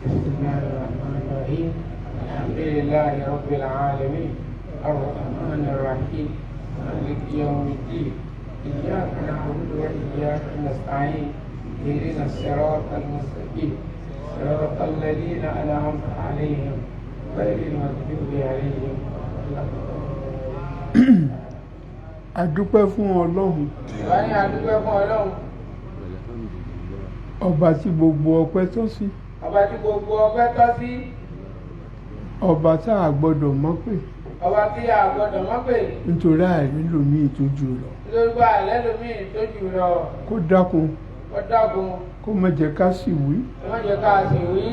بسم الله الرحمن الرحيم الحمد لله رب العالمين الرحمن الرحيم مالك يوم الدين إياك نعبد وإياك نستعين اهدنا الصراط المستقيم صراط الذين أنعمت عليهم غير المغضوب عليهم ولا الضالين. adúpẹ́ fún Ọlọ́run Báyìí adúpẹ́ fún Ọlọ́run ọba tí gbogbo ọpẹ́ tọ́ sí, ọba tí gbogbo ọpẹ́ tọ́ sí, ọba tá a gbọ́dọ̀ mọ̀ pé ọba tí a gbọ́dọ̀ mọ̀ pé nítorí àìrí lómi ìtọ́jú lọ. lórúkọ àlẹ́ lómi tó jù lọ kó dákun kó dákun kó má jẹ́ ká sì wí, kó má jẹ́ ká sì wí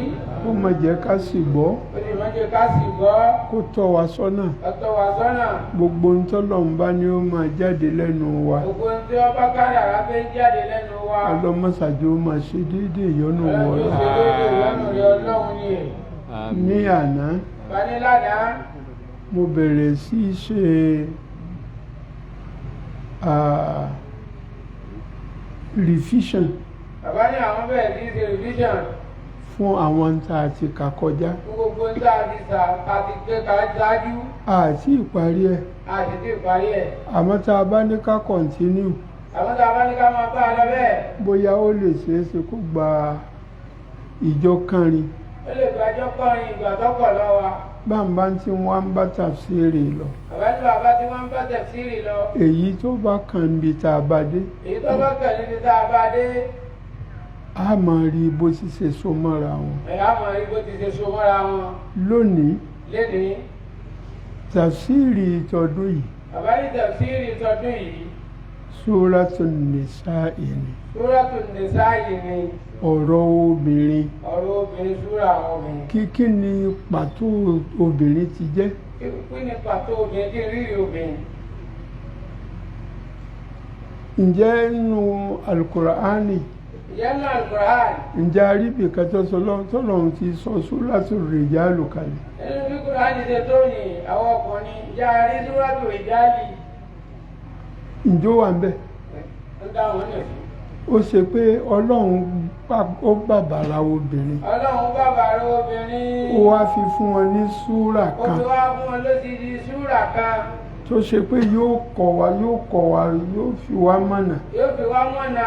kó má jẹ́ ká sì gbọ́, kó sì má jẹ́ ká sì gbọ́ kó tọ́ wa sọ́nà. kó tọ́ wa sọ́nà. gbogbo ń tọ́lọ́run bá ní ó máa jáde lẹ́nu wa, Gbogbo tí wọ́n bá kádàrá pé ń jáde lẹ́nu wa ọlọ́mọṣàjò máa ṣe déédéé ìyọ́nú Ọlọ́run wọlé. tó ṣe lóde ìyọ́nú rẹ̀ Ọlọ́run ni ní àná bani lánàá mo bẹ̀rẹ̀ sí í ṣe revision bàbá ní àwọn bẹ̀rẹ̀ sí ṣe revision fún àwọn tá a ti kà kọjá. fún gbogbo tí a ti sà a ti gbé ká ṣáájú àti ìparí ẹ̀, a sì ti parí ẹ̀. àmọ́ tá a bá ní ká continue Àwọn tá a bá ní ká máa bá a lọ bẹ́ẹ̀ bóyá ó lè ṣeé ṣe kó gba ìjọ kánrin ó lè gbàjọ́ kọrin ìgbà tó pọ̀ lọ́wọ́. báńbá tí wọ́n ń bá tafsiri lọ. Bàbá ní bàbá tí wọ́n ń bá tẹ̀síìrì lọ èyí tó bá kàn bí tá a bá dé èyí tó bá kàn níbi tá a bá dé a máa rí bó ti ṣe so mọ́ra wọn. ẹ̀yà mọ̀ rí bó ti ṣe so mọ́ra wọn lónìí lénìí. tafsiri tọdún yìí Bàbá ní tẹ̀síìrì tọdún yìí Suratul Nisa'i ni, Súrátù Nìsáì ni ọ̀rọ̀ obìnrin. ọ̀rọ̀ obìnrin súrà àwọn obìnrin. Kí ni pàtó obìnrin ti jẹ́? Kí ni pàtó obìnrin kí n rírì obìnrin? ǹjẹ́ nínú Al-Qur'ani Ìyẹn náà Al-Qur'an ǹjẹ́ aríbì kan tó tọ́lọ́run ti sọ Suratul Rijalu kalẹ̀? nínú bí Qur'an ṣe tó ní àwọn ọkùnrin ìjà rí Súrátù Rijali ǹjọ́ wà ń bẹ̀? ń dáhùn ní òfin. Ó ṣe pé Ọlọ́run ó bàbàrà obìnrin, Ọlọ́run bàbá rẹ obìnrin ó wá fi fún wọn ní súrà ó kan fi wá fún wọn lódìdí súrà kan tó ṣe pé yóò kọ́ wa yóò fi wá mọ̀nà yóò fi wá mọ̀nà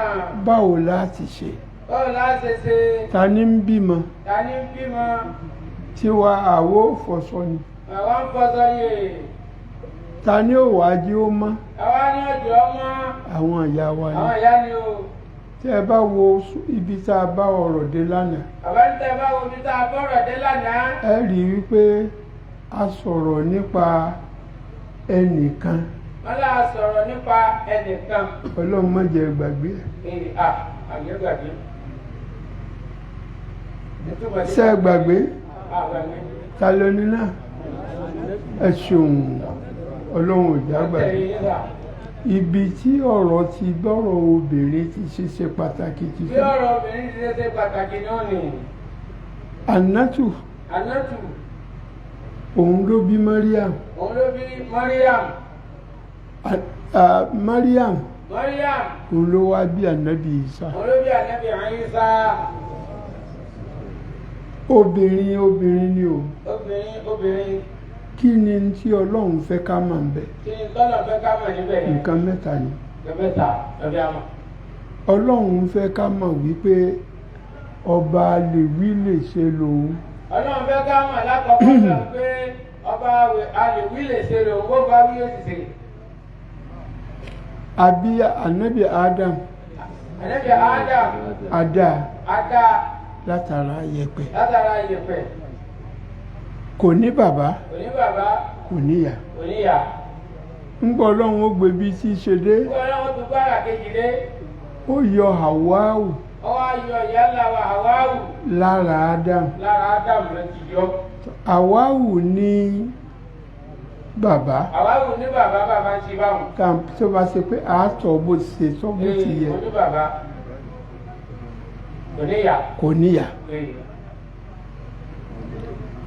báwo láti ṣe. báwo láti ṣe Ta ní ń bímọ ta ní bímọ tiwa àwo fọ̀ṣọ ni, àwọn ń fọṣọ yè ta ní òwájú ó mọ́ àwa ní ọjọ́ ọmọ àwọn ìyá wa ni. àwọn ìyá ni o. Tí ẹ bá wo ibi tá a bá ọ̀rọ̀ dé lánàá, Bàbá ní tẹ́ bá wo bí tá a bọ́rọ̀ dé lánàá ẹ rí i wípé a sọ̀rọ̀ nípa ẹnìkan. wọ́n lá sọ̀rọ̀ nípa ẹnìkan. Ọlọ́run má jẹ́ gbàgbé Àgbẹ̀gbàgbé. ṣé ẹ gbàgbé Àgbàgbé. ta ló ní náà? Ẹ ṣeun, Ọlọ́run ò já gbàgbé. Tẹ̀lé yín sà. Ibi tí ọ̀rọ̀ ti gbọ́rọ̀ obìnrin ti ṣe pàtàkì ti Bí fẹ́. ọ̀rọ̀ obìnrin ti ṣe pàtàkì náà ni Ànátù Ànátù òun ló bí Mariam. òun ló bí Mariam. Mariam Mariam òun ló wá bí Ànábì Ìsá. òun ló bí Ànábì Ìsá. Obìnrin ni o. Obìnrin Kí ni tí Ọlọ́run fẹ́ ká mọ̀ ń bẹ̀? kí ni tọ́lọ̀ fẹ́ ká mọ̀ níbẹ̀ yẹn? Nǹkan mẹ́ta ni. Mẹ́ta lọ́bí àmọ́. Ọlọ́run fẹ́ ká mọ̀ wípé ọba lè wí lè ṣe lòun. Ọlọ́run fẹ́ ká mọ̀ lákọ̀ọ́kọ́ sọ pé ọba àlèwí lè ṣe lòun bó bá wí yóò ti ṣe. Àbí Ànábì Adam Ànábì Adam adá adá látara yẹ̀pẹ̀. látara ìyẹ̀pẹ̀ Kò ní bàbá, kò ní bàbá kò níyà. kò níyà. ń gbọ́ Ọlọ́run ó gbé bí tí í ṣe dé, Nígbà Ọlọ́run tún gbára kejì dé ó yọ Hàwáù ọwọ́ ayọ̀ ìyá ńlá wa Hàwáù lára Adam. lára Adam ló ti yọ. Hàwáù ní bàbá Hàwáù ní bàbá bàbá ń ṣe báwọn. tó bá ṣe pé àátọ̀ bó ti ṣe tọ́ bó ti yẹ, kò ní bàbá kò níyà. kò níyà.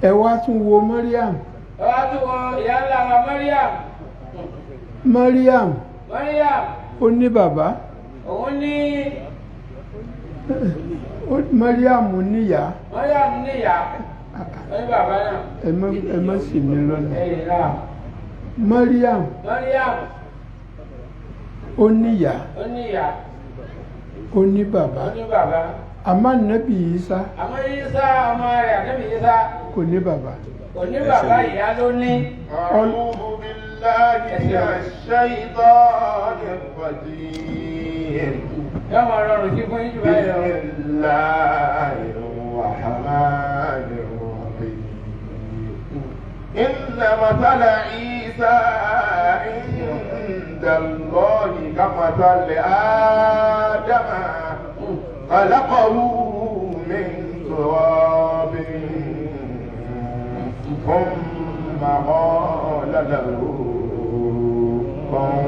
Ẹ wá tún wo Mariam. ọwọ́ tún wọ ìyá ńlá wa Mariam. Mariam Mariam ó ní bàbá, òun ní Mariam níyà. Mariam níyà. Ó ní bàbá náà. Ẹ má sì mí lọ́nà. Ẹ̀yìn náà. Mariam ó níyà. Ó níyà. Ó ní bàbá. Ó ní bàbá. Àmọ́ Ànábì Ìsá. Àmọ́ Ìsá ọmọ rẹ̀ Ànábì Ìsá. Kò ní bàbá. Kò ní bàbá, ìyá ló ní. A'udhu billahi minash shaytanir rajim. Yọ́ máa rọrùn sí fún ìjùbá ìlọ. Bismillahir rahmanir rahim. Inna mathala Isa inda Allahi kamathali Adama khalaqahu min turabin ثم قال له كن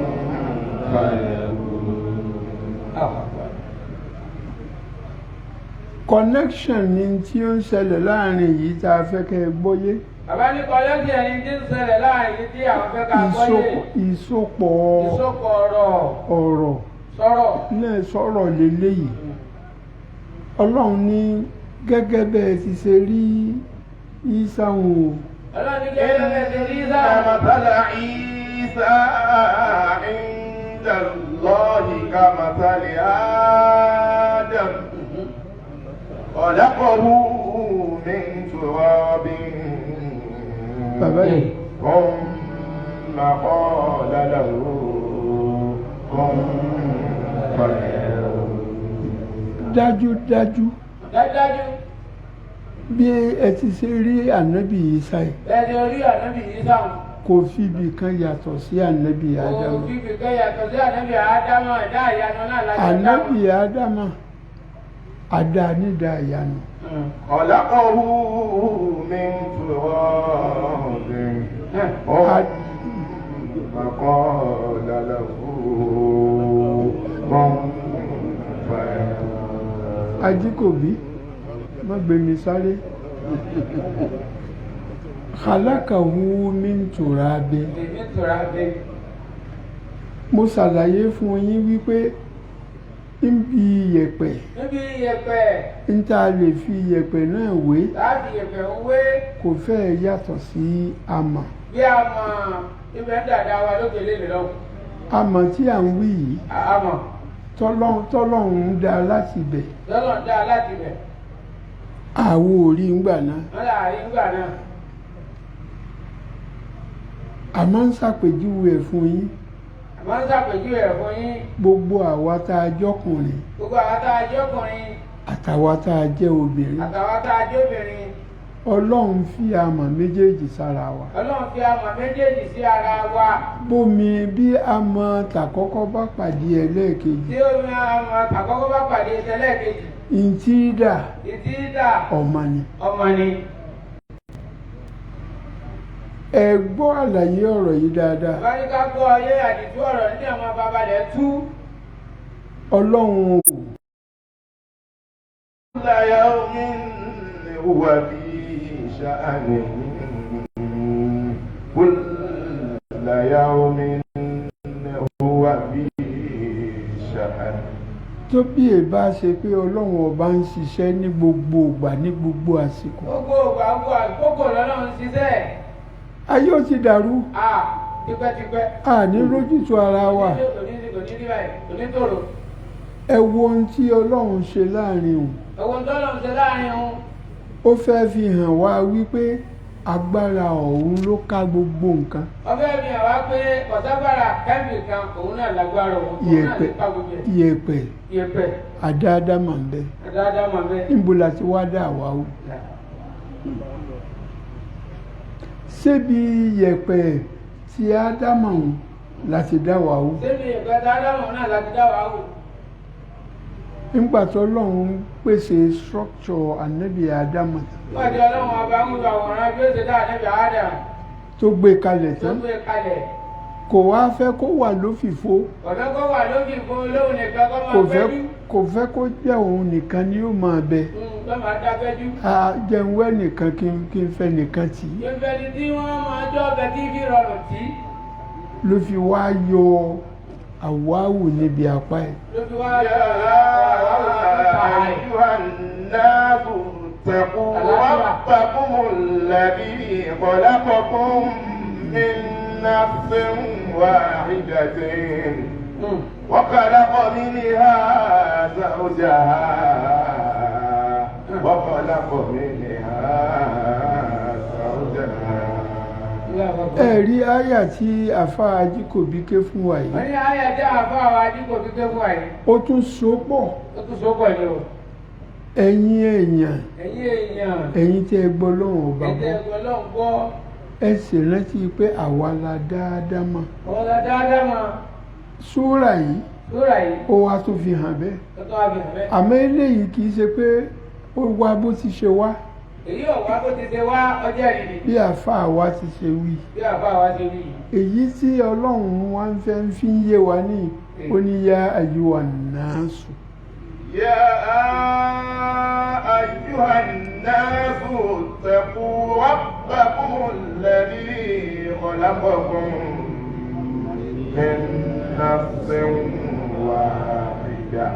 connection ni tí ó ń ṣẹlẹ̀ láàrin yìí tá a fẹ́ kẹ́ ẹ gbọ́yé. Bàbá ní connection ni tí ń ṣẹlẹ̀ láàrin yìí tí àwọn fẹ́ ká gbọ́yé. Ìsopọ̀ ọ̀rọ̀ náà sọ̀rọ̀ lélẹ́yìí. Ọlọ́run ní gẹ́gẹ́ bẹ́ẹ̀ ti ṣe rí Ìsá wò. Ọlọ́run ní gẹ́gẹ́ bẹ́ẹ̀ ti rí Ìsá. Mathala Isa inda Allahi kamathali Adam khalaqahu min turabin Bàbá yìí. thumma qala lahu kun fayakun. Dájúdájú. Bí ẹ ti ṣe rí Ànábì Ìsá yìí. Bẹ́ẹ̀ ni orí Ànábì Ìsá wọn. Kò fibì kan yàtọ̀ sí Ànábì Ádámù. Kò fibì kan yàtọ̀ sí Ànábì Ádámù, ẹ̀dá ìyanu náà lájọ́ dámù. Ànábì Ádámù àdá nídà ìyanu. Khalaqahu min turabin thumma qala lahu kun fayakun. Ajíkòbí má gbé mi sáré. Khalaqahu min turabin. Mo ṣàlàyé fún yín wípé níbi iyẹ̀pẹ̀. Ń tá a lè fi iyẹ̀pẹ̀ náà wé. Kò fẹ́ yàtọ̀ sí amọ̀. Bí amọ̀ ibẹ̀ ń dàda wa lókè lè lọ. Amọ̀ tí à ń wí yìí. Amọ̀. Tọ́lọ́run dá láti bẹ̀. Tọ́lọ́run dá láti bẹ̀. Àwo orí ńgbà náà. Wọ́n là rí ńgbà náà. Àmọ́ ń ṣàpèjúwe ẹ̀ fún yín. Gbogbo àwa tá a jọ́kùnrin. Àtàwa tá a jẹ́ obìnrin. Ọlọ́run fi amọ̀ méjèèjì sára wa. Bómi bí amọ̀ tàkọ́kọ́ bá pàdé ẹlẹ́ẹ̀kejì. Ìtìdà ọmọ ni. Ẹ gbọ́ àlàyé ọ̀rọ̀ yìí dáadáa. Báyìí ká gbọ́ ayé àdìtú ọ̀rọ̀ ní àwọn bàbá rẹ̀ tú. Ọlọ́run ò. Kulla yawmin huwa fi sha'nin. Kulla yawmin huwa fi sha'nin. Tó bí ẹ bá ṣe pé Ọlọ́run ọba ń ṣiṣẹ́ ní gbogbo ìgbà ní gbogbo àsìkò. Gbogbo ìgbà gbogbo àkókò lọ́lọ́run ń ṣiṣẹ́. Ayé ò ti dàrú. Tipẹ́tipẹ́. Ní lójútu ara wa. Ẹ wo ohun tí Ọlọ́run ṣe láàrin òun. Ó fẹ́ fi hàn wá wípé agbára ọ̀hún ló ká gbogbo nǹkan. Ó fẹ́ fi hàn wá pé ọ̀ságbára kẹ́mì kan òun náà lágbára òun náà lè pa gbogbo ẹ̀. Yẹ̀pẹ̀. Àdáadáma ń bẹ. Níbo la ti wá dá àwa o? Ṣébi yẹ̀pẹ̀ tí Ádámù láti dá wa o. Ṣébi yẹ̀pẹ̀ tí Ádámù náà láti dá wa o. Nígbà tó Ọlọ́run pèsè structure ànábì Ádámù. Wọ́n di Ọlọ́run ọba ń gbọ́ àwòrán bí ó ṣe dá ànábì Ádámù. Tó gbé kalẹ̀ tán. Kò wá fẹ́ kó wà lófìfo. Kò fẹ́ kó jẹ́ òun nìkan ni ó máa bẹ. Jẹun wẹ́ nìkan kí n fẹ́ nìkan tì í. Ìfẹ̀lì tí wọ́n máa jọ ọbẹ̀ tí fi rọrùn tí. Ló fi wá yọ àwáwù níbi apá ẹ̀. Ló fi wá yọ àwáwù níbi apá ẹ̀. الناس اتقوا ربكم الذي خلقكم من نفس واحدة وخلق منها زوجها ẹ̀rí àyà tí àfa Ajíkòbí ké fún wa yìí. wọ́n ní àyà tí àfa Ajíkòbí ké fún wa yìí. ó tún so pọ̀. ó tún so pọ̀ ni o. ẹ̀yin èèyàn. ẹ̀yin èèyàn. ẹ̀yin tí ẹ gbọ́ lọ́hùn ọba gbọ́. ẹ̀yin tí ẹ gbọ́ lọ́hùn gbọ́. ẹ sì rántí pé àwa la dáadáa mọ̀. àwa la dáadáa mọ̀. súrà yìí. súrà yìí. ó wá tó fi hàn bẹ́ẹ̀. ó tó wá fi hàn bẹ́ẹ̀. àmọ́ eléyìí kì í ṣe pé ó wá bó ti ṣe wá. èyí ò wá bó ti ṣe wá ọjọ́ ìrìn. bí àfa wa ti ṣe wí. bí àfa wa ti wí. èyí tí ọlọ́run wa ń fẹ́ fi ń yé wa ní oníyá ayyuhan nasu. يا أيها الناس اتقوا ربكم الذي خلقكم من نفس واحدة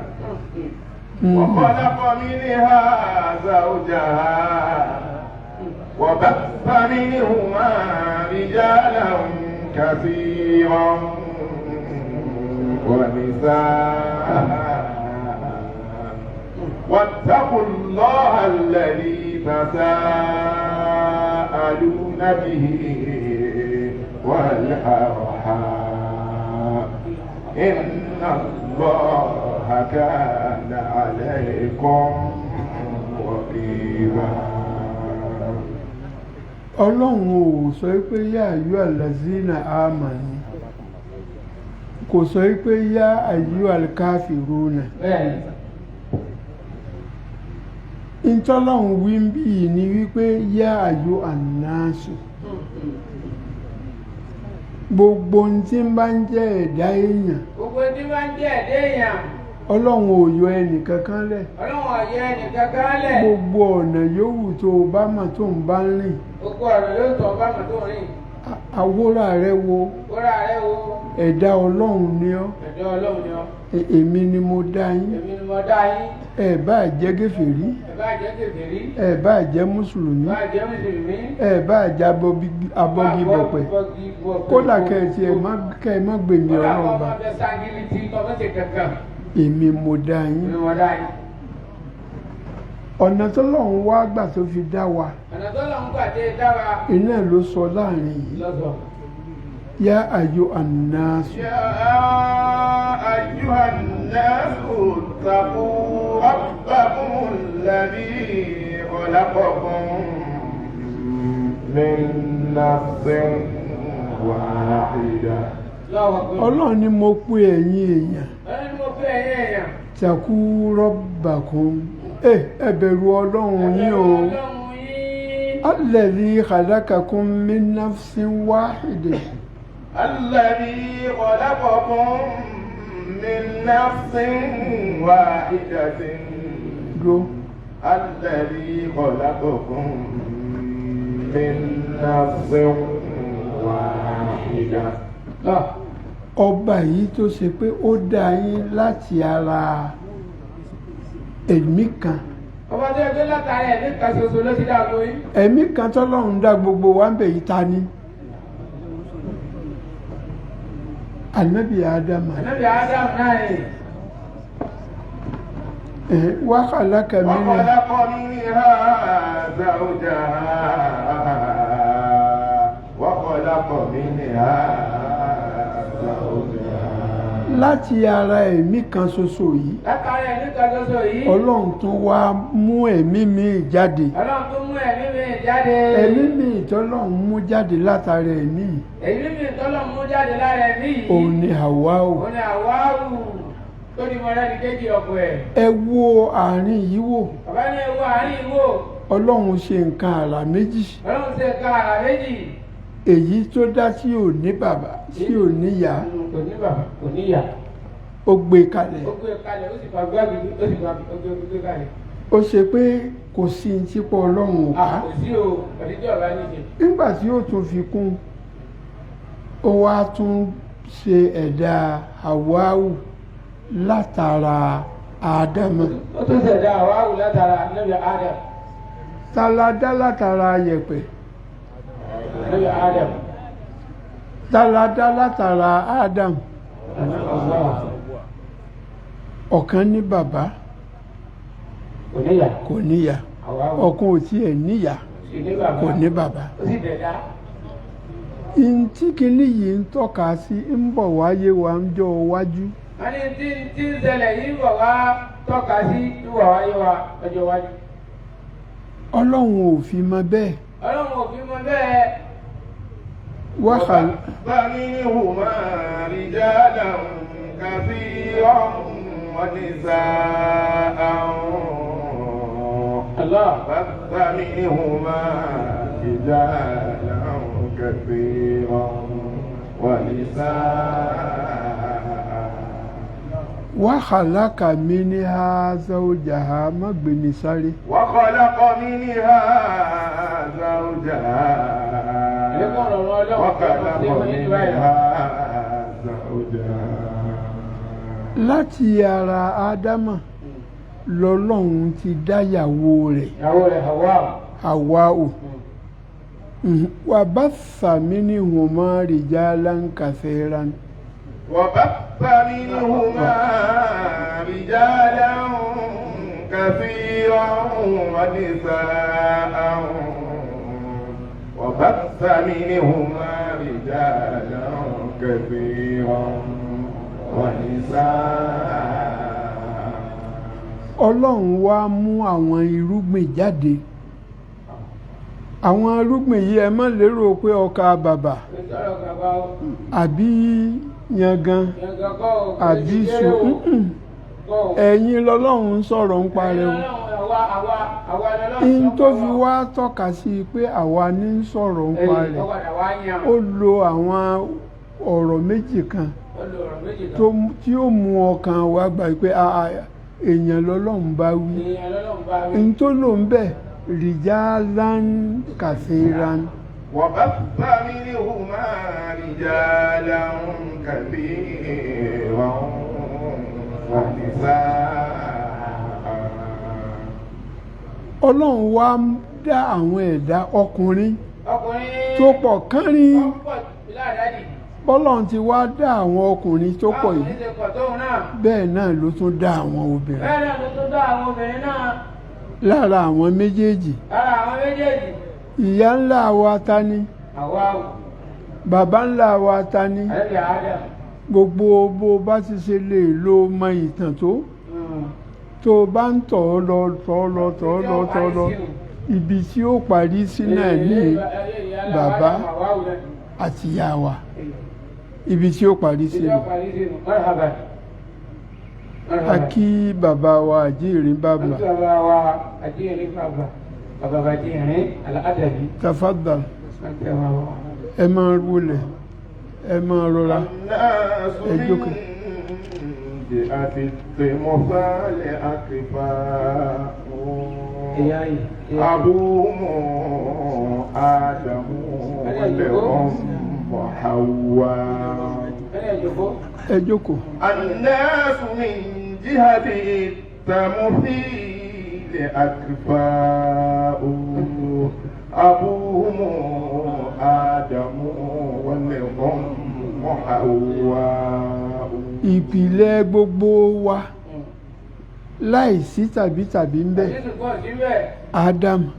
وخلق منها زوجها وبث منهما رجالا كثيرا ونساء واتقوا الله الذي تساءلون به والأرحام إن الله كان عليكم رقيبا. ọlọ́run ò sọ pé yá ayú àlàzínà àmánù kò sọ pé yá ayú àlkáfírúnà. ìtọ́lọ́run wí ń bí yìí ni wípé yá ayú ànáṣù gbogbo ohun tí ń bá ń jẹ́ ẹ̀dá èèyàn. gbogbo ohun tí ń bá ń jẹ́ ẹ̀dá èèyàn. ọlọ́run ò yọ ẹnìkankan lẹ̀. ọlọ́run ò yọ ẹnìkankan lẹ̀. gbogbo ọ̀nà yòówù tó o bá mọ̀ tó ń bá ń rìn. gbogbo ọ̀nà yóò tó o bá mọ̀ tó ń rìn. àwòrán rẹ wo. àwòrán rẹ wo. ẹ̀dá ọlọ́run ni ọ́. ẹ̀dá ọlọ́run ni ọ́. èmi ni mo dá yín. èmi ni mo dá yín. ẹ bá jẹ́ kèfèrí. ẹ bá jẹ́ kèfèrí. ẹ bá jẹ́ mùsùlùmí. bá jẹ́ mùsùlùmí. ẹ bá jẹ́ abọ́gibọ̀pẹ̀. kódà kẹ́ ẹ má gbèmí ọlọ́run bá. èmi mo dá yín. ọ̀nà tó lọ́run wá gbà tó fi dá wa. ọ̀nà tó lọ́run gbà tó fi dá wa. iná ló sọ láàrin yìí. يا أيها الناس اتقوا ربكم الذي خلقكم من نفس واحدة. ọlọ́run ni mo pè ẹ̀yin èèyàn. takú rabbakum ẹ bẹ̀rù ọlọ́run yín o. alladhi khalaqakum min nafsin wahida. الذي خلقكم من نفس واحدة. الذي خلقكم من نفس واحدة. ọba yìí tó ṣe pé ó dá yín láti ara ẹ̀mí kan. ọba tó yẹ kí látara ẹ̀mí kan ṣoṣo ló ti dá gbogbo yín. ẹ̀mí kan tọ́lọ́run dá gbogbo wa ń bẹ̀ yìí ta ni. Ànábì Ádámù. Ànábì Ádámù náà ni. Wa khalaqa minha zawjaha wa khalaqa minha zawjaha. láti ara ẹ̀mí kan ṣoṣo yìí. látara ẹ̀mí kan ṣoṣo yìí. Ọlọ́run tún wá mú ẹ̀mí mi jáde. Ọlọ́run tún mú ẹ̀mí mi jáde. ẹ̀mí mi tọ́lọ́run mú jáde látara ẹ̀mí. ẹ̀mí mi tọ́lọ́run mú jáde lára ẹ̀mí yìí. òun ni Háwáù. òun ni Háwáù tó di mọ́lẹ́ni kejì ọkọ ẹ̀. ẹ wo àárín yìí wò. bàbá ní ẹ wo àárín yìí wò. Ọlọ́run ṣe nǹkan àrà méjì. Ọlọ́run ṣe nǹkan àrà méjì. èyí tó dá tí ò ní bàbá tí ò ní ìyá. kò ní bàbá kò ní ìyá. ó gbé kalẹ̀. ó gbé kalẹ̀ ó sì fà gbági ó sì fà gbé kalẹ̀. ó ṣe pé kò sí típọ̀ Ọlọ́run ò ká. kò sí o ọ̀dídì ọ̀bá níṣe. nígbà tí ó tún fi kún ó wá tún ṣe ẹ̀dá Háwáù látara Ádámà. Ó tún ṣẹ̀dá Háwáù látara Nábì Ádám. Ta la dá látara yẹ̀pẹ̀? Nábì Ádám. Ta la dá látara Ádám? Ọ̀kan ní bàbá kò níyà, ọ̀kan ò tiẹ̀ níyà kò ní bàbá. Ntí kìíní yìí ń tọ́ka sí ń bọ̀ wáyé wa ń jọ wájú. A ní tí ń ṣẹlẹ̀ yìí bọ̀ wá tọ́ka sí ń bọ̀ wáyé wa ọjọ́ wájú. Ọlọ́run ò fi mọ bẹ́ẹ̀. Ọlọ́run ò fi mọ bẹ́ẹ̀. فمنهما رجالا كثيرا ونساء فمنهما رجالا كثيرا ونساء وخلق منها زوجها مبني ساري وخلق منها زوجها وخلق منها زوجها. Láti ara Ádámà lọ́lọ́run ti dá ìyàwó rẹ̀ Háwáù. وبث منهما رجالا كثيرا وبث منهما رجالا كثيرا ونساء وبث منهما رجالا كثيرا ونساء. Ọlọ́run wá mú àwọn irúgbìn jáde. Àwọn irúgbìn yìí ẹ má lérò pé ọkà bàbà àbí yangan àbí iṣu. Ẹ̀yin lọ́lọ́run ń sọ̀rọ̀ ń parẹ́ o. In tó fi wá tọ́ka sí pé àwa ní ń sọ̀rọ̀ ń parẹ́. Ó lo àwọn ọ̀rọ̀ méjì kan tí ó mú ọkàn wa gbà pé èèyàn lọ́lọ́run bá wí. In tó lò ń bẹ̀ rijalan kathiran. وبث منهما رجالا كثيرا Ọlọ́run wá dá àwọn ẹ̀dá ọkùnrin tó pọ̀ kánrin. Bọ́lọ́run ti wá dá àwọn ọkùnrin tó pọ̀ yìí bẹ́ẹ̀ náà ló tún dá àwọn obìnrin. Lára àwọn méjèèjì ìyá ńlá wa ta ni? Bàbá ńlá wa ta ni? Gbogbo bó bá ti ṣe lè lo mọ ìtàn tó bá ń tọ̀ lọ ibi tí ó parí sí náà ní bàbá àti ìyá wa ibi tí ó parí sí nù. A kí bàbá wa àjíìrín bàbá. Tafaddal. Ẹ máa wọlé ẹ máa rọra ẹ jókòó. أبوهم آدم ولهم حواء. Ẹ jókòó. الناس من جهة التمثيل أكفاء أبوهم آدم ولهم حواء. Ìpìlẹ̀ gbogbo wa láìsí tàbí ń bẹ Ádámù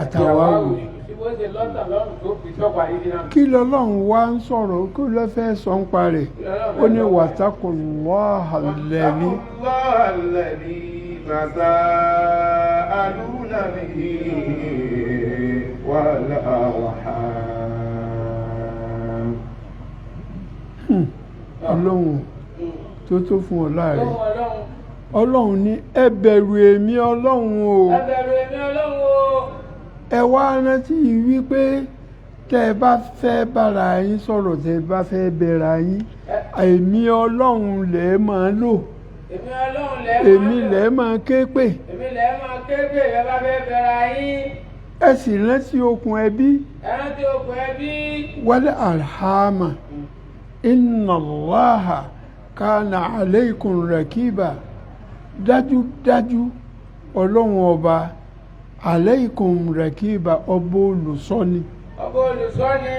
àtàwáwù. Kí lọ́lọ́run wá ń sọ̀rọ̀ kí ló fẹ́ sọ ń parẹ̀? Ó ní wattaqullaha alladhi tasaaluna bihi wal arham. Ọlọ́run tó fún ọ láàrẹ̀. Ọlọ́run ní ẹ bẹ̀rù èmi Ọlọ́run o. Ẹ wá rántí wípé tẹ́ ẹ bá fẹ́ bára yín sọ̀rọ̀ tẹ́ ẹ bá fẹ́ bẹ̀ra yín èmi Ọlọ́run lẹ̀ máa lò. Èmi lẹ̀ máa ké pè. Ẹ bá fẹ́ bẹ̀ra yín. Ẹ sì rántí okùn ẹbí. Wal arhama inna Allaha kana alaykum rakiba. dájúdájú ọlọ́run ọba alaykum rakiba ọba olùṣọ́ni. ọba olùṣọ́ni.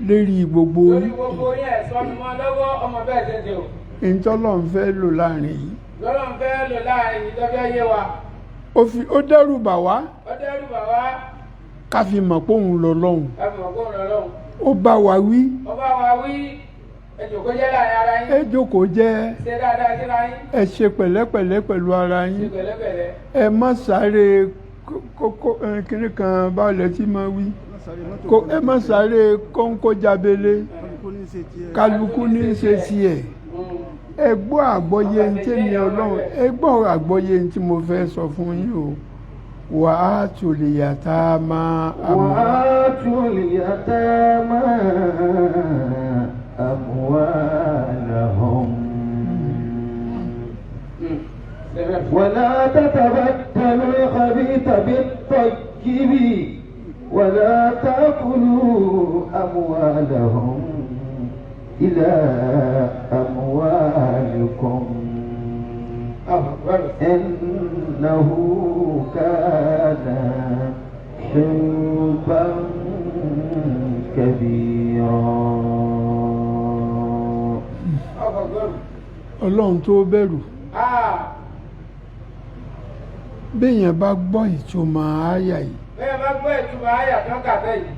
lérí gbogbo yín. lórí gbogbo yín ẹ̀sọ́ mi mọ́ lọ́wọ́ ọmọ bẹ́ẹ̀ ṣe ṣe o. ìtọ́lọ́n fẹ́ lò láàrin yìí. lọ́lọ́n fẹ́ lò láàrin yìí lọ́fẹ́ yé wa. ó dẹ́rù bà wá. ó dẹ́rù bà wá. ká fi mọ̀ pé òun lọ lọ́hùn. ká fi mọ̀ pé òun lọ lọ́hùn. ó bá wa wí. ó bá wa wí. ẹ jókòó jẹ́ láàrin ara yín. ẹ jókòó jẹ́. ṣe dáadáa síra yín. ẹ ṣe pẹ̀lẹ́pẹ̀lẹ́ pẹ̀lú ara yín. ṣe pẹ̀lẹ́pẹ̀lẹ́. ẹ má sáré kókó kíní kan báwọlẹ̀ tí máa wí. ẹ má sáré kóńkó jábélé. kálukú ní í ṣe tiẹ̀. ẹ gbọ́ àgbọ́yé ní tèmi ọlọ́run ẹ gbọ́ àgbọ́yé ní tí mo fẹ́ sọ fún yín o. وآتوا اليتامى أموالهم ولا تتبدلوا الخبيث بالطيب ولا تأكلوا أموالهم إلى أموالكم إنه كان حوبا كبيرا. ọlọ́run tó bẹ̀rù béèyàn bá gbọ́ ìtumọ̀ àyà yìí. béèyàn bá gbọ́ ìtumọ̀ àyà tó kà bẹ́ẹ̀ yìí.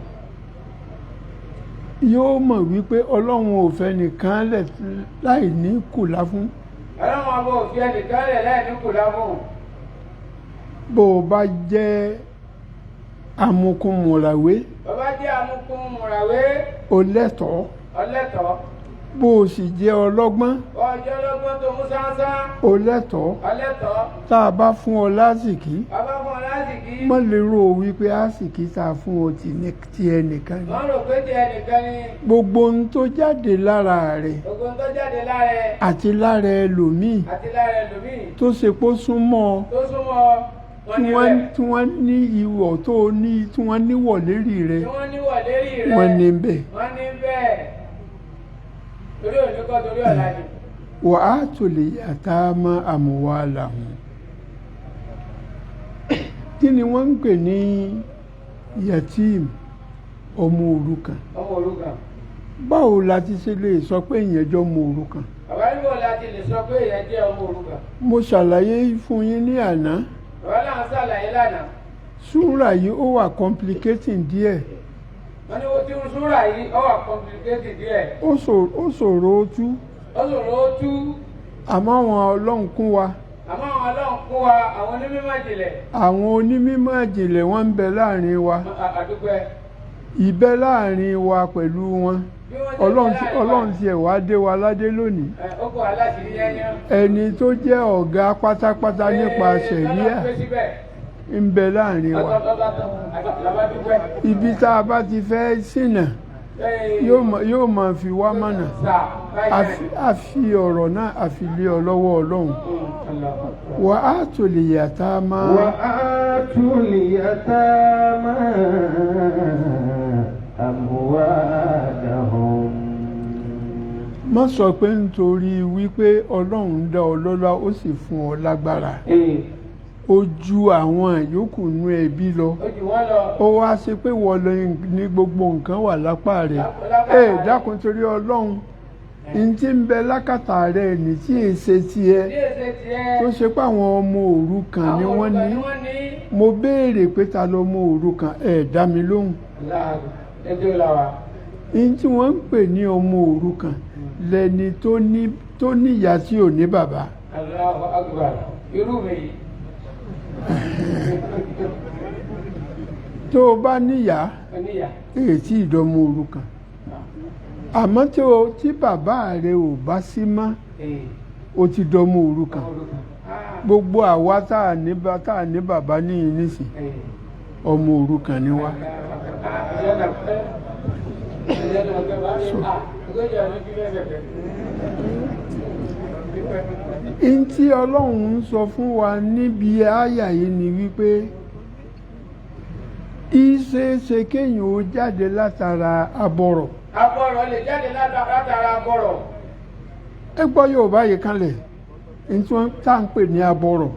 yóò mọ̀ wípé ọlọ́run ò fẹ́ nìkan lẹ̀ láì ní kùlà fún. ọlọ́run ọba òfin ẹnìkan lẹ̀ láì ní kùlà fún. bó o bá jẹ́ amukumùràwé. bó bá jẹ́ amukumùràwé. o lẹ́tọ̀ọ́. o lẹ́tọ̀ọ́. bó o sì jẹ́ ọlọ́gbọ́n. ọjọ́ ọlọ́gbọ́n tó mú sáńsá. o lẹ́tọ̀ọ́. o lẹ́tọ̀ọ́. tá a bá fún ọ lásìkí. a bá fún ọ lásìkí. má lè rò wípé àsìkí tá a fún ọ ti ẹnìkan ni. wọ́n rò pé ti ẹnìkan ni. gbogbo ohun tó jáde lára rẹ̀. gbogbo ohun tó jáde lára ẹ̀. àti lára ẹlòmíì. àti lára ẹlòmíì. tó ṣe pé ó súnmọ́ ọ. tó súnmọ́ ọ. tí wọ́n ní ìwọ̀ tó ní tí wọ́n níwọ̀ lérí rẹ̀. tí wọ́n níwọ̀ lérí rẹ̀. wọ́n ní bẹ́ẹ̀. wọ́n ní bẹ́ẹ̀. torí òní kọ́ torí ọ̀la ni. وآتوا اليتامى أموالهم. kí ni wọ́n ń pè ní yatim ọmọ òrukàn. ọmọ òrukàn. báwo la ti ṣe lè sọ pé ìyẹn jẹ́ ọmọ òrukàn. bàbá níbo la ti lè sọ pé ìyẹn jẹ́ ọmọ òrukàn. mo ṣàlàyé fún yín ní àná. bàbá náà ṣàlàyé lánàá. súrà yìí ó wà complicating díẹ̀. wọ́n ní tí súrà yìí ó wà complicating díẹ̀. ó ṣòro ó tú. ó ṣòro ó tú. àmọ́ àwọn ọlọ́run kún wa. àmọ́ àwọn ọlọ́run kún wa àwọn onímọ̀ ìjìnlẹ̀. àwọn onímọ̀ ìjìnlẹ̀ wọ́n ń bẹ láàrin wa. àdúpẹ́. ìbẹ láàrin wa pẹ̀lú wọn. ọlọ́run tiẹ̀ wá dé wa ládé lónìí. ó kọ́ aláṣìírí yẹn. ẹni tó jẹ́ ọ̀gá pátápátá nípa ṣẹ̀ríà ń bẹ láàrin wa. ibi tá a bá ti fẹ́ ṣìnà yóò máa fi wá mọ̀nà. a fi ọ̀rọ̀ náà a fi lé ọ lọ́wọ́ ọlọ́run. wà á tó lè yàtá máa. wà á tó lè yàtá máa amwalahum. má sọ pé nítorí wípé ọlọ́run dá ọ lọ́lá ó sì fún ọ lágbára. ó ju àwọn yòókù nú ẹbí lọ. ó wá ṣe pé wọ́n lọ ní gbogbo nǹkan wà lápá rẹ̀. dákun torí ọlọ́run n tí ń bẹ lákàtà rẹ̀ ní tí èsè tiẹ̀ tó ṣe pé àwọn ọmọ òrukàn ni wọ́n ní. mo béèrè pé ta lọmọ òrukàn dá mi lóhùn. n tí wọ́n ń pè ní ọmọ òrukàn lẹni tó níyà tí ò ní bàbá. Allahu Akbar. Irú mi yìí. tó o bá níyà tí ìdọ́mọ òrukàn àmọ́ tí bàbá rẹ ò bá sí mọ́ o ti dọ́mọ òrukàn. gbogbo àwa tá a ní bàbá níyìn nísìn ọmọ òrukàn ni wá. Ntí ọlọ́run ń sọ fún wa níbi àyà yìí ni wípé ìṣeéṣe kéèyàn ó jáde látara abọ̀rọ̀. Abọ̀rọ̀ lè jáde látara abọ̀rọ̀. ẹ gbọ́ Yorùbá yìí kanlẹ̀ nítorí tá à ń pè ní abọ̀rọ̀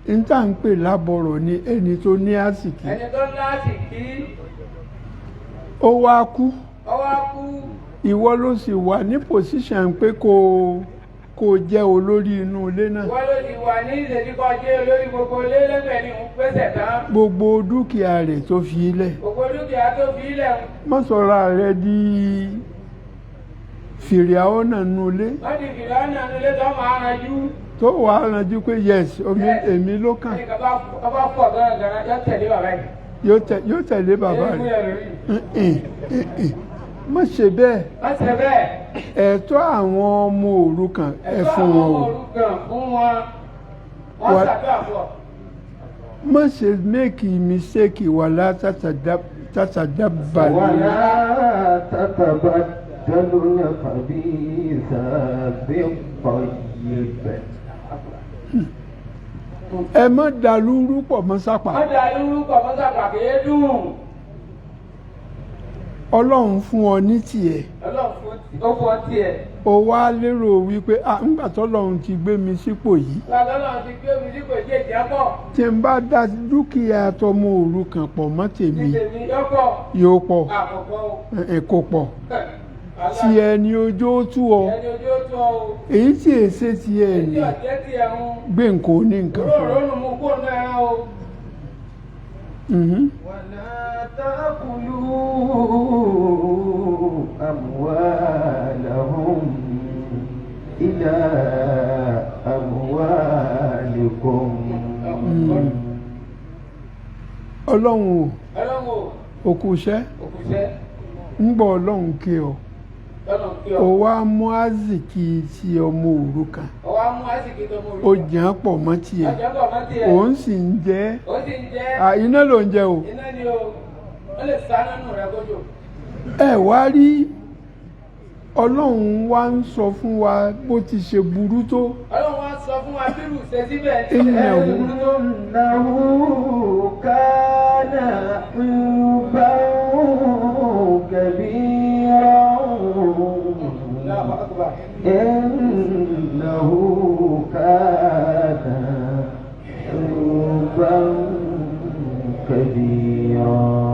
ní tá à ń pè lábọ̀rọ̀ ni ẹni tó ní àsìkí. ẹni tó ní àsìkí. ó wá kú. ó wá kú. ìwọ ló sì wà ní pòsíṣàn pé kó jẹ́ olórí inú ilé náà. ìwọ ló sì wà ní ìṣèjúkọ jẹ́ olórí gbogbo ilé lẹ́gbẹ̀ẹ́ ni òun pèsè tán. gbogbo dúkìá rẹ̀ tó fi ilẹ̀. gbogbo dúkìá tó fi ilẹ̀. má sọ̀rọ̀ rẹ̀ di fìrìàwọ̀ náà nínú ilé. wọ́n ti fìrìàwọ̀ náà nínú ilé tó máa ranjú. tó wàá ranjú pé yes èmi ló kàn. ọba pọ̀ gángan yóò tẹ̀lé bàbá yìí. yóò tẹ̀lé bàbá rẹ̀. má ṣe bẹ́ẹ̀. má ṣe bẹ́ẹ̀. ẹ̀tọ́ àwọn ọmọ òrukàn ẹ fún wọn o. ẹ̀tọ́ àwọn ọmọ òrukàn fún wọn. wọ́n ṣàdúrà fún ọ. má ṣe make mistake wàlá tàtàdábàlì. wàlá tàtàbàdàlù khabisa bit-tayyib. ẹ má dàlúrú pọ̀ mọ́ sápà. má dàlúrú pọ̀ mọ́ sápà kì í dùn. ọlọ́run fún ọ ní tiẹ̀. ọlọ́run fún ọ tiẹ̀. ó wá lérò wípé ńgbà tọ́lọ́run ti gbé mi sípò yìí. tọ́lọ́run ti gbé mi sípò yìí èjì àpọ̀. tí n bá dá dúkìá tọmọ òrukàn pọ̀ mọ́ tèmi. tèmi yóò pọ̀. àkọ́kọ́. kò pọ̀. tí ẹni ojú ó tú ọ. ẹni ojú ó tú ọ. èyí tí èsè ti ẹ̀ ní. èyí tí ọ̀jẹ́ ti ẹ̀ ń. gbé nǹkan ní nǹkan fún ọ. òróró mú kó náà o. ولا تأكلوا أموالهم إلى أموالكم. ọlọ́run o òkú iṣẹ́ ń bọ̀ ọlọ́run kí ọ ó wá mú àzìkí ti ọmọ òrukàn ó jẹ́ pọ̀ mọ́ tiẹ̀ òun sì ń jẹ iná ló ń jẹ o. iná ni o ó lè sá nínú rẹ kójò. ẹ wá rí ọlọ́run wá ń sọ fún wa bó ti ṣe burú tó. ọlọ́run wá ń sọ fún wa bírù ṣe síbẹ̀ إنه كان حوبا كبيرا. إنه كان حوبا كبيرا.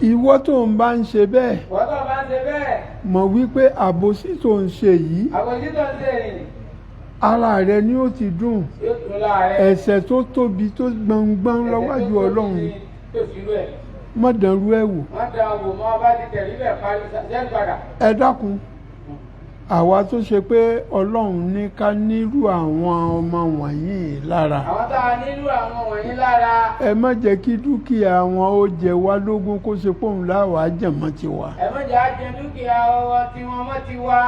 ìwọ tó ń bá ń ṣe bẹ́ẹ̀. wọ́n tó bá ń ṣe bẹ́ẹ̀. mọ̀ wípé àbòsí tó ń ṣe yìí. àbòsí tó ń ṣe yìí. ara rẹ ni ó ti dùn. yóò tún láàrẹ. ẹ̀ṣẹ̀ tó tóbi tó gbọ̀ngbọ̀n lọ́wájú ọlọ́run. má dànrú ẹ̀ wò. má dàn wò mọ́ bá ti tẹ̀lé bẹ́ẹ̀ parí sẹ́yìn padà. ẹ dákun àwa tó ṣe pé ọlọ́run ní ká nírú àwọn ọmọ wọ̀nyí lára. àwọn tá a nírú àwọn wọ̀nyí lára. ẹ má jẹ́ kí dúkìá wọn ó jẹ wá lógún kó ṣe pòun láwàá jẹ̀mọ́ ti wá. ẹ má jẹ́ àjẹ dúkìá wọn tí wọ́n mọ́ ti wá.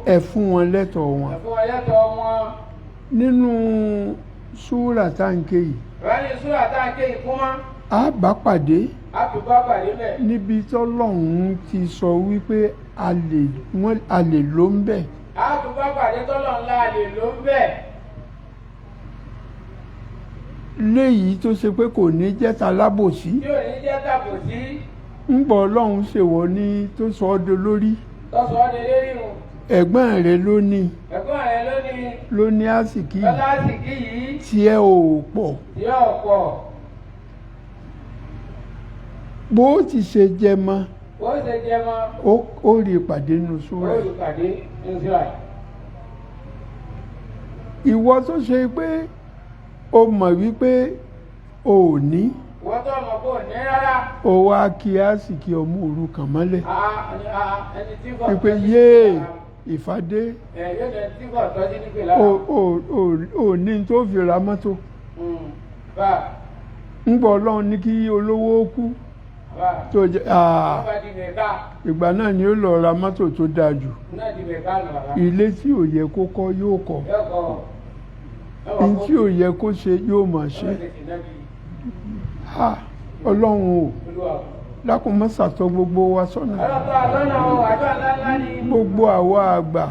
ẹ fún wọn lẹ́tọ̀ọ́ wọn. ẹ fún wọn lẹ́tọ̀ọ́ wọn. nínú súrà táǹkì yìí. ìwádìí súrà táǹkì yìí fún wọn. a bá pàdé. a tún bá pàdé bẹ́ẹ̀. níbi tọ́lọ́hún ti sọ wípé a lè ló ń bẹ̀. a tún bá pàdé tọ́lọ́hún la lè ló ń bẹ̀. léyìí tó ṣe pé kò ní jẹ́ ta lábòsí. tí ò ní jẹ́ tàbòsí. ń bọ̀ ọlọ́run ṣèwọ́ ní tó sọ ọ́ de lórí. tó sọ ọ́ de lérí o. ẹ̀gbọ́n rẹ ló ní. ẹ̀gbọ́n rẹ ló ní. ló ní àsìkí yìí. lọ́lá àsìkí yìí. tiẹ̀ ò pọ̀. tiẹ̀ ò pọ̀. bó ti ṣe jẹ mọ́. bó ṣe jẹ mọ́. ó rí ìpàdé nínú súrà. ó rí ìpàdé nínú súrà. ìwọ tó ṣe pé o mọ̀ wípé o ò ní. wọ́n tó mọ̀ kó ní rárá. ó wá kí àsìkí ọmọ òrukàn mọ́lẹ̀. ẹni tí kò pípé yéè ìfàdé. yóò dẹ̀ tí kò tọ́jú nípè lára. ò ní tó fi ra mọ́tò. ń gbọ́ ọlọ́run ní kí olówó kú. tó jẹ́ ìgbà náà ni ó lọ ra mọ́tò tó dáa jù. ilé tí ò yẹ kó kọ́ yóò kọ́. ní tí ò yẹ kó ṣe yóò máa ṣe. ọlọ́run o dákun má ṣàtọ̀ gbogbo wa sọ́nà. gbogbo àwa àgbà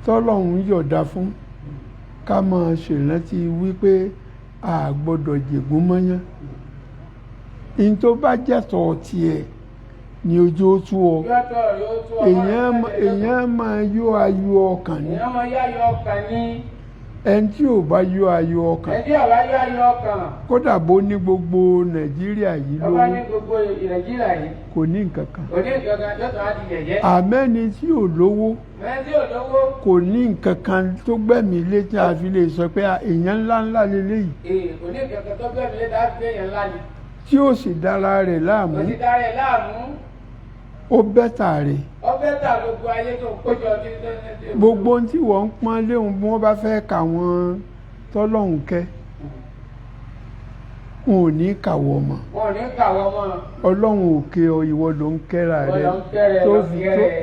tọ́lọ́run yọ̀dá fún ká máa ṣèrántí wípé a gbọ́dọ̀ jègún mọ́yán. in tó bá jẹ́tọ̀ tiẹ̀ ní ojú ó tú ọ èèyàn máa yọ ayọ̀ ọkàn ní ẹni tí ò bá yọ ayọ̀ ọkàn kódà bó ní gbogbo Nàìjíríà yìí lówó kò ní nǹkan kan àmẹ́ni tí ò lówó kò ní nǹkan kan tó gbẹ̀mí lé tí a fi lè sọ pé èèyàn ńláńlá lélẹ́yìí tí ó sì dára rẹ̀ láàmú ó bẹ́tà rẹ̀ gbogbo ayé tó kójọ ní gbogbo ohun tí wọ́n ń pọ́n léhun bí wọ́n bá fẹ́ kà wọ́n tọ́lọ́hun kẹ́ wọn ò ní kàwọ́ mọ́ ọlọ́run òkè ọ ìwọ ló ń kẹ́ra rẹ̀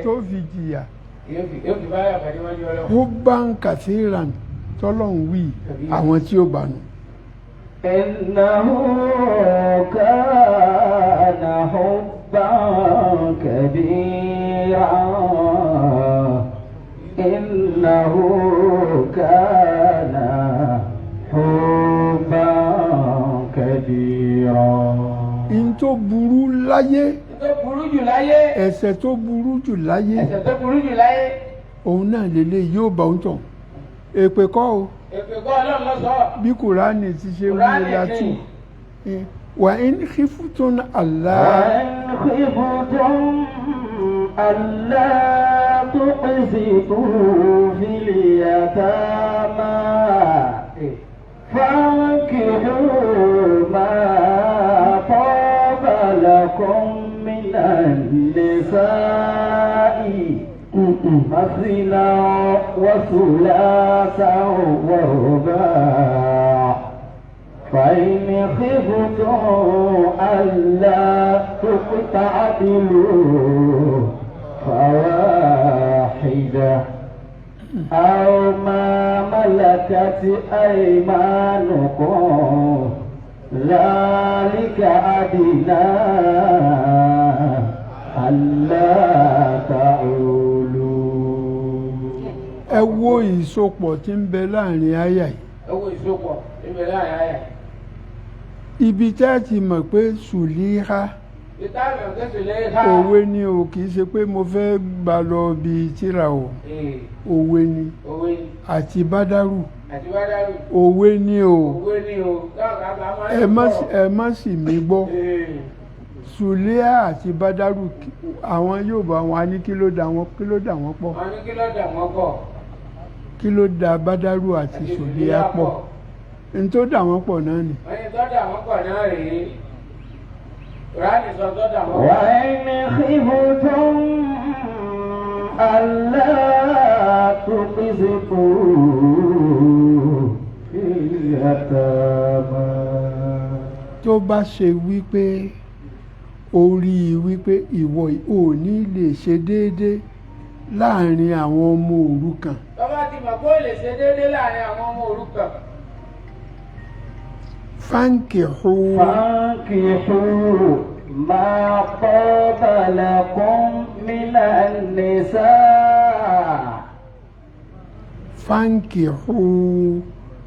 tó fi jìyà ó bá ń kàfíran tọ́lọ́hun wí àwọn tí ó bá nù. إنه كان حبا كبيرا إنه كان حبا كبيرا in tó burú láyé ẹ̀ṣẹ̀ tó burú jù láyé òun náà lélẹ̀ yóò bá ń tàn èpè kọ́ o bí Kùránì ti ṣe wí látù wà in khiftum alla tuqsitu fil yatama fankihu ma taba lakum minan nisa'i مثنى وثلاثا ورباع فإن خفتم ألا تعدلوا فواحدة أو ما ملكت أيمانكم ذلك أدنى ألا تعولوا. ẹ wo ìsopọ̀ tí ń bẹ láàrin àyà yìí. Ibi tẹ́ ti mọ̀ pé sùlíhá òwe ni o kì í ṣe pé mo fẹ́ gbà lọ bí tíra o òwe ni àti bádárù òwe ni o ẹ má sì mí gbọ́ sùlíhá àti bádárù àwọn Yorùbá wọn á ní kí ló dà wọ́n pọ̀ kí ló dà bádárù àti sùlíhá pọ̀ n tó dà wọ́n pọ̀ náà ni. wà á ní khiftum alla tuqsitu fil yatama. tó bá ṣe wípé orí wípé ìwọ ò ní lè ṣe déédéé láàrin àwọn ọmọ òrukàn. bàbá ti mọ̀ pé ó lè ṣe déédéé láàrin àwọn ọmọ òrukàn. فانكحوا ما طاب لكم من النساء فانكحوا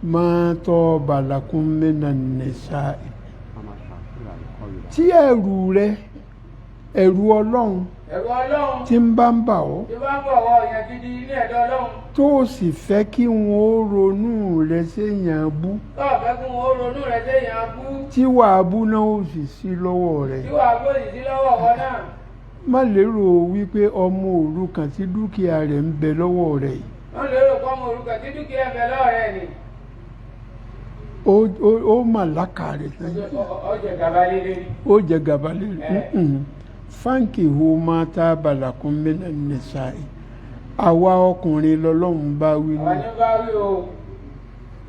ما طاب لكم من النساء tí ẹ̀rù Ọlọ́run tí ń bá ń bà ọ́ tó o sì fẹ́ kí wọ́n ó ronú rẹ̀ séèyàn bú tí wàá bú náà ó sì sí lọ́wọ́ rẹ̀ má lérò wípé ọmọ òrukàn tí dúkìá rẹ̀ ń bẹ lọ́wọ́ rẹ̀ ó mà lákàrẹ̀ ó jẹ gàba lérè fankihu ma taba lakum minan nisa'i àwa ọkùnrin lọ́lọ́run bá wí ní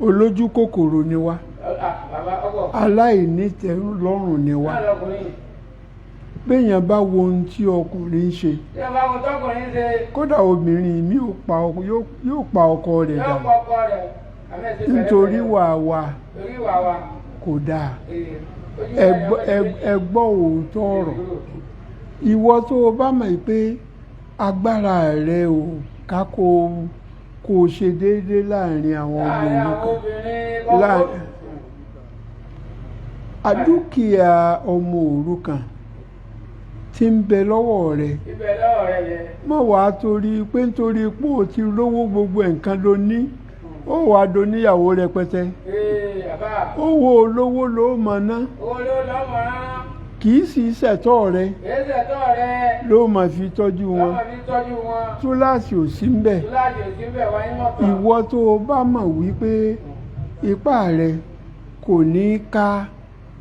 olójú kòkòrò ni wá aláìnítẹ́lọ́rùn ni wá béèyàn bá wo ohun tí ọkùnrin ń ṣe kódà obìnrin mi yóò pa ọkọ rẹ̀ dànù nítorí wàá kò dáa ẹ gbọ́ òótọ́ ọ̀rọ̀ ìwọ tó o bá mọ̀ pé agbára rẹ ò ká kó o ṣe déédéé láàrin àwọn òrukàn àdúkìá ọmọ òrukàn tí ń bẹ lọ́wọ́ rẹ̀ mọ̀ wá torí pé nítorí pé o ti lówó gbogbo nǹkan ló ní ó wàá do níyàwó rẹpẹtẹ owó olówó ló mọ̀ ná kì í sì ṣẹ̀tọ́ rẹ ló máa fi tọ́jú wọn túláàsì ò sí ń bẹ̀ ìwọ tó o bá mọ̀ wípé ipá rẹ kò ní ká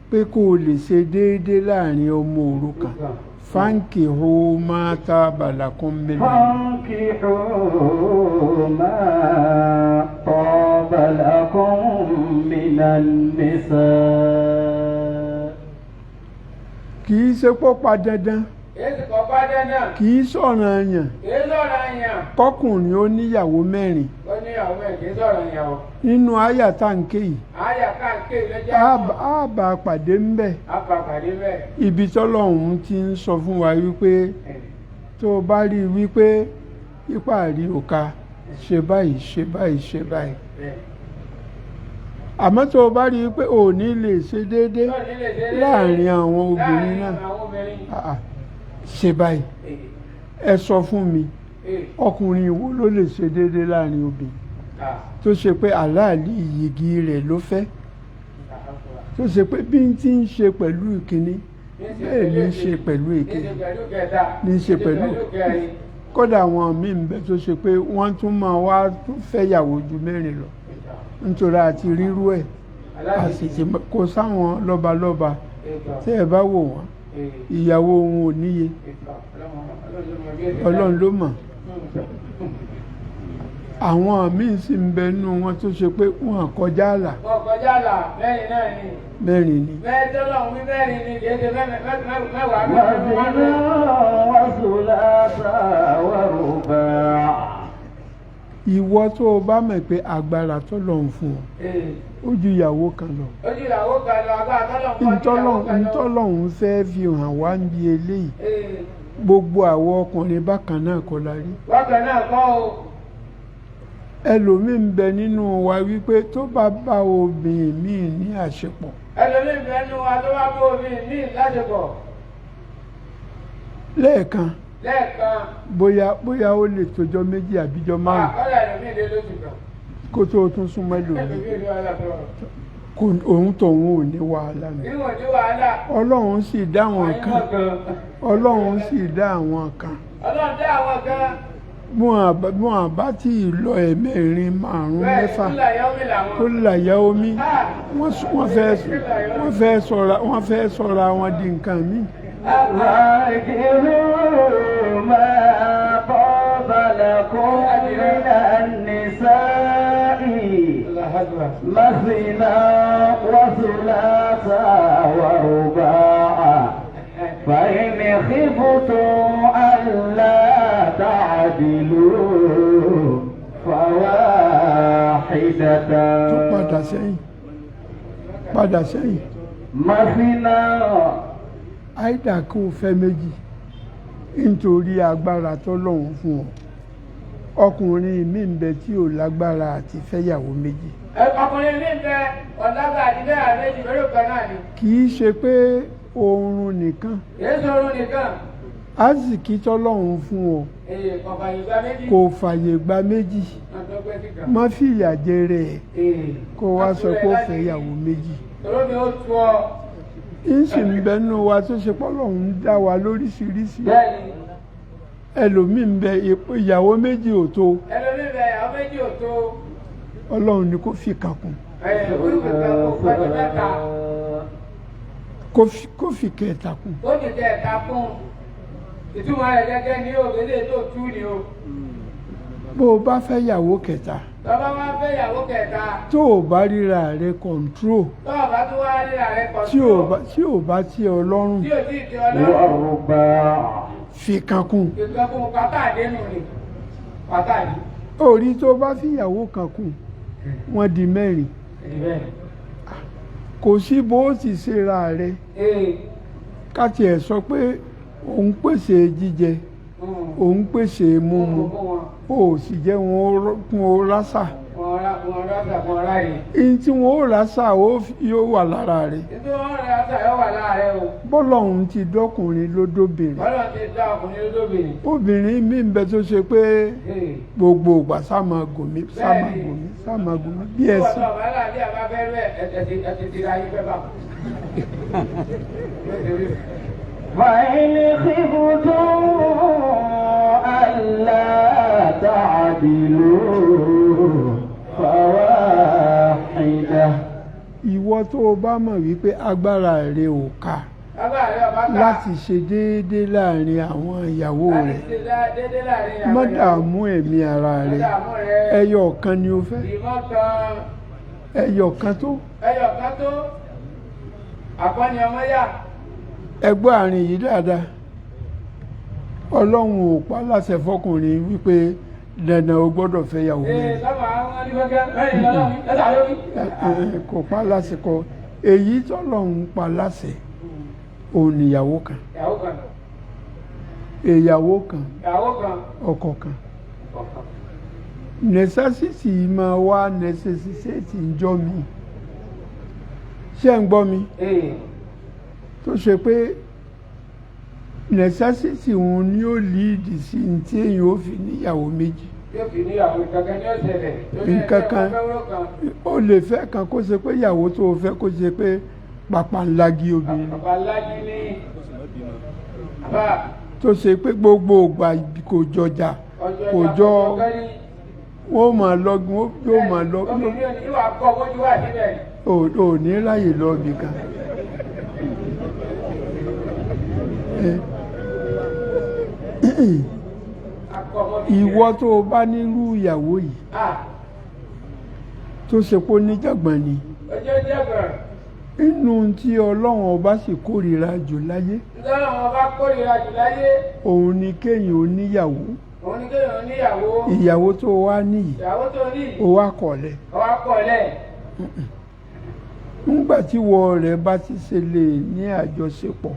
pé kó o lè ṣe déédéé láàrin ọmọ òrukàn fáǹkì hó máa ta bàlàkún mílíọ̀nù. fáǹkì hó máa tọ́ bàlàkún mílíọ̀nù. kì í ṣe pọ́pá dandan kì í sọ̀ranyàn kọkùnrin ó níyàwó mẹ́rin nínú àyà táǹkì yìí á bá pàdé ń bẹ̀ ibi tọ́lọ́hún ti ń sọ fún wa wípé tó o bá rí i wípé ipá rí o ká ṣe báyìí ṣe báyìí ṣe báyìí àmọ́ tó o bá rí i pé o ò ní lè ṣe déédéé láàrin àwọn obìnrin náà ṣe báyìí ẹ sọ fún mi ọkùnrin wo ló lè ṣe déédéé láàrin obìnrin tó ṣe pé aláàlí ìyìgì rẹ̀ ló fẹ́ tó ṣe pé bí n ti ń ṣe pẹ̀lú ìkíní bẹ́ẹ̀ ní í ṣe pẹ̀lú ìkíní ní í ṣe pẹ̀lú kódà àwọn míì ń bẹ tó ṣe pé wọ́n tún máa wá fẹ́yàwó ju mẹ́rin lọ nítorí àti rírú ẹ̀ àṣìṣe kò sáwọn lọ́balọ́ba tí ẹ bá wò wọ́n ìyàwó òun ò níye ọlọ́run ló mọ̀ àwọn míì sì ń bẹ nínú wọn tó ṣe pé wọn kọjá àlà mẹ́rin ni mẹ́rin ni kì í ṣe mẹ́wàá ìwọ tó o bá mọ̀ pé agbára tó lọ ń fún ọ ó ju ìyàwó kan lọ ntọ́lọ́hún fẹ́ fi hàn wá ń bi eléyìí gbogbo àwọn ọkùnrin bákan náà kọ́ la rí bákan náà kọ́ o ẹlòmíín bẹ nínú wa wípé tó bá bá obìnrin míì ní àṣepọ̀ ẹlòmíín bẹ nínú wa tó bá bá obìnrin míì láṣepọ̀ lẹ́ẹ̀kan bóyá ó lè tójọ́ méjì àbíjọ́ márùn kó tó tún súnmọ́ ẹlòmíì òun tòun ò ní wàhálà ni ọlọ́run sì dá àwọn kan ọlọ́run wọn bá tí ì lọ ẹ̀mẹ́rin márùn mẹ́fà kó láyà omi wọ́n fẹ́ sọ̀rọ̀ àwọn di nǹkan míì. وَأَنكِحُوا مَا طَابَ لَكُم مِّنَ النِّسَاءِ مَثْنَىٰ وَثُلَاثَ وَرُبَاعَ فَإِنْ خِفْتُمْ أَلَّا تَعْدِلُوا فَوَاحِدَةً. tó padà sẹ́yìn. مَثْنَىٰ àìdá kó o fẹ́ méjì nítorí agbára tọ́lọ́hún fún ọ ọkùnrin mi ń bẹ tí ò lágbára àti fẹ́yàwó méjì. ọkùnrin mi ń bẹ ọ̀lágbà àti fẹ́yàwó méjì lórí ọ̀kan náà ni. kì í ṣe pé oorun nìkan. èyí sọ oorun nìkan. àsìkí tọ́lọ́hún fún ọ kò fàyè gba méjì má fìyà jẹrẹ kó wá sọ pé ó fẹ́yàwó méjì. tòró ni ó tu ọ. ìsì ń bẹ nínú wa tó ṣe pọ́lọ́hún dá wa lóríṣiríṣi ẹlòmíì ń bẹ ìyàwó méjì ò tó ọlọ́run ni kó fi kàkùn kó fi kẹta kún. ìtumọ̀ rẹ̀ gẹ́gẹ́ ní òbílẹ̀ tó tú ni o. bó o bá fẹ́ yàwó kẹta. tọ́ba wá fẹ́ yàwó kẹta. tó o bá ríra rẹ kọ̀ǹtró. tó o bá tún wá ríra rẹ kọ̀ǹtró. tí o bá tí ọ lọ́rùn. tí o ti tí ọ lọ́rùn. fi kan kún. fi kan kún pátá dénú ni pátá ni. orí tó bá fi yàwó kan kún wọ́n di mẹ́rin. kò sí bó o ti ṣe ra rẹ. ká tiẹ̀ sọ pé òun pèsè jíjẹ òun pèsè mímu ó sì jẹ́ wọn kún ó rásà fún wọn lọ́sà fún ọ̀rá yìí. ihun tí wọ́n ó rà sá yóò wà lára rẹ̀. Tí wọ́n rà sá yóò wà lára rẹ̀ o. bọ́lọ́hún ti dọ́kùnrin lódóbìnrin. Bọ́lọ́hún ti dá ọkùnrin lódóbìnrin. obìnrin mi ń bẹ tó ṣe pé gbogbo ìgbà sáma gòmí bí ẹ̀sìn. Bọ́lá ọ̀bá láàbí àbá fẹ́ rẹ̀ ẹ̀tẹ̀ ti ra yín fẹ́ bá. وإن خفتم ألا تعدلوا فواحدة. ìwọ tó o bá mọ̀ wípé agbára rẹ ò ká láti ṣe déédéé láàrin àwọn ìyàwó rẹ má dààmú ẹ̀mí ara rẹ ẹyọ kan ni o fẹ́ ẹyọ kan tó àpọ́ni ọmọ yá. ẹgbẹ́ àárín yìí dáadáa ọlọ́run ò pa láṣẹ fọkùnrin wípé dandan o gbọ́dọ̀ fẹ́ yàwó mẹ́rin kò pa láṣẹ kọ èyí tọ́lọ́run pa láṣẹ òun níyàwó kan ìyàwó kan ọkọ kan necessity máa wá necessity ń jọ mi ṣé ń gbọ́ mi tó ṣe pé necessity òun ni ó lead sí tí èyàn ó fi níyàwó méjì. yóò fi níyàwó kankan ní ọ̀sẹ̀lẹ̀. nǹkankan ó lè fẹ́ kan kó ṣe pé ìyàwó tó o fẹ́ kó ṣe pé pàpàǹlagi obìnrin. pàpàǹlagi ní tó ṣe pé gbogbo ògbà kò jọjà kò jọ wọ́n máa lọ́gbọ́n yóò máa lọ́gbọ́n. obìnrin ò ní wà kọ́ bójú wà síbẹ̀. ò ní ráyè lọ́ọ̀bì kan. ìwọ tó o bá nírú ìyàwó yìí tó ṣe pé oníjàngbọ̀n ni inú tí ọlọ́run ọba sì kórìíra jù láyé òun ni kéèyàn oníyàwó ìyàwó tó wá níyì ó wá kọ̀lẹ̀ nígbà tí wọ rẹ̀ bá ti ṣe lè ní àjọṣepọ̀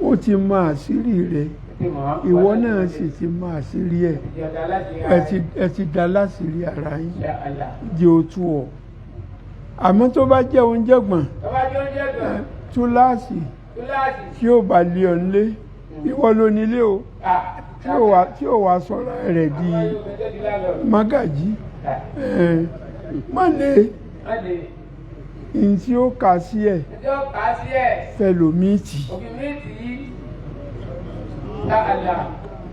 ó ti mọ àṣírí rẹ̀ ìwọ náà sì ti mọ àṣírí ẹ ti dá láṣírí ara yín jẹ́ òtú ọ àmọ́ tó bá jẹ́ oúnjẹ gbọ̀n túláàsì tí ó bá lé ọ nílé ìwọ ló nílé o tí ó wàá sọ̀rọ̀ rẹ̀ di mágàjí má lè n tí ó kà sí ẹ̀ fẹlòmíìtì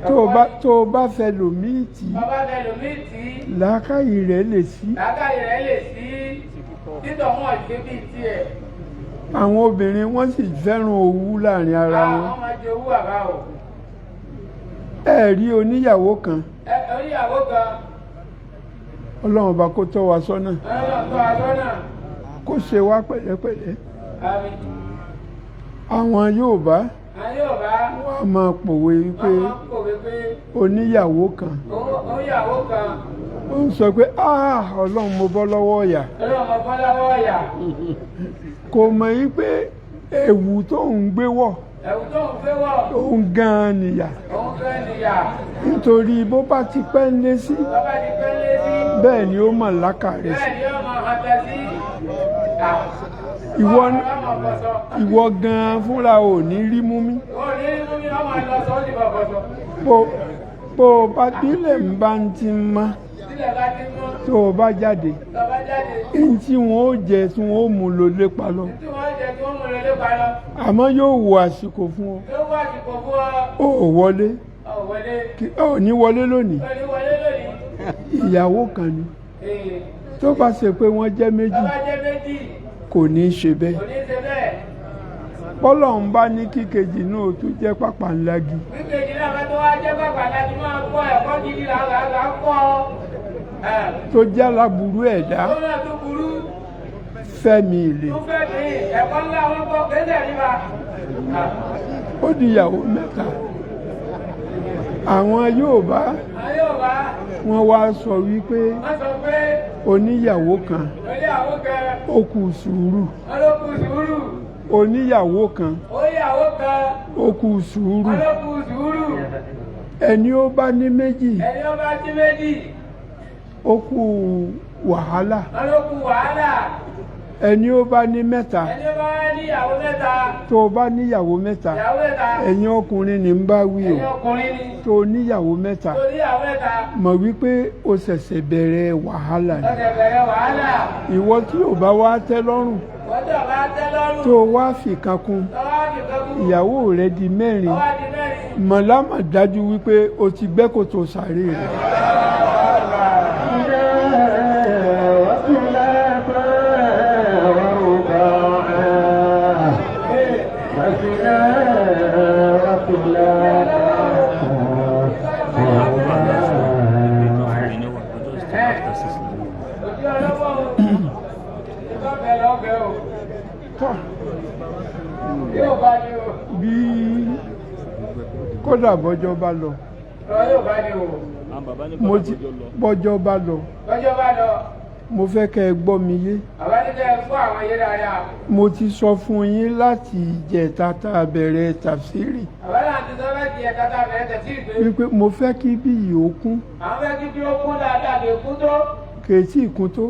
tó o bá fẹlòmíìtì làákàyè rẹ̀ lè sí àwọn obìnrin wọ́n sì fẹ́ràn owú láàrin ara wọn ẹ rí oníyàwó kan ọlọ́run bá kó tọ́ wa sọ́nà kó ṣe wá pẹ̀lẹ́pẹ̀lẹ́ àwọn Yorùbá wọ́n á máa pòwe wípé oníyàwó kan ó ń sọ pé ọlọ́run mo bọ́ lọ́wọ́ ọ̀yà kò mọ̀ yí pé ẹ̀wù tó ń gbé wọ̀ òun gan-an nìyà nítorí bó bá ti pẹ́ ń lé sí bẹ́ẹ̀ ni ó mọ̀ lákàrẹ́ sí ìwọ gan-an fúnra ò ní rí mú mi bó o bá bílẹ̀ ń bá ń ti mọ́ tó o bá jáde ní tí wọ́n ó jẹ tí wọ́n ó mú lò lépa lọ àmọ́ yóò wo àsìkò fún ọ ó wọlé ó ní wọlé lónìí ìyàwó kan ni tó bá ṣe pé wọ́n jẹ́ méjì kò ní í ṣe bẹ́ẹ̀ bọ́lọ̀ ń bá ní kíkejì náà tó jẹ́ pàpàǹlagi. kíkejì náà tó wá jẹ́ pàpàǹlagi máa kọ́ ẹ̀kọ́ gidi làá kọ́ tó jẹ́ aláburú ẹ̀dá fẹ́mi ilé. ẹ̀kọ́ ńlá wọn kọ́ kéde nípa. ó di ìyàwó mẹ́ta àwọn Yorùbá wọ́n wá sọ wípé oníyàwó kan ó kù sùúrù oníyàwó kan ó kù sùúrù ẹni ó bá ní méjì ó kù wàhálà. wọ́n ló kù wàhálà. ẹni ó bá ní mẹ́ta. ẹni ó bá níyàwó mẹ́ta. tó o bá níyàwó mẹ́ta. ìyàwó mẹ́ta. ẹ̀yin ọkùnrin ní ń bá wí o. ẹ̀yin ọkùnrin ní. tó o níyàwó mẹ́ta. tó o níyàwó mẹ́ta. mọ̀ wípé o ṣẹ̀ṣẹ̀ bẹ̀rẹ̀ wàhálà ni. ṣẹ̀ṣẹ̀ bẹ̀rẹ̀ wàhálà. ìwọ tí ò bá wá tẹ́ lọ́rùn. wọ́n tó bá tẹ́ lọ́rùn. tó o wá fìkan kún. tó wá fìkan kún. ìyàwó rẹ di mẹ́rin. tó wá di mẹ́rin. mọ̀lámà dájú wípé o ti gbẹ́ kòtò sàárè rẹ̀. bí kódà bọ́jọ́ bá lọ mo ti bọ́jọ́ bá lọ mo fẹ́ kẹ́ ẹ gbọ́ mi yé mo ti sọ fún yín láti ìjẹta tá a bẹ̀rẹ̀ tàfsírì wípé mo fẹ́ kí bí yìí ó kún kèétí ìkún tó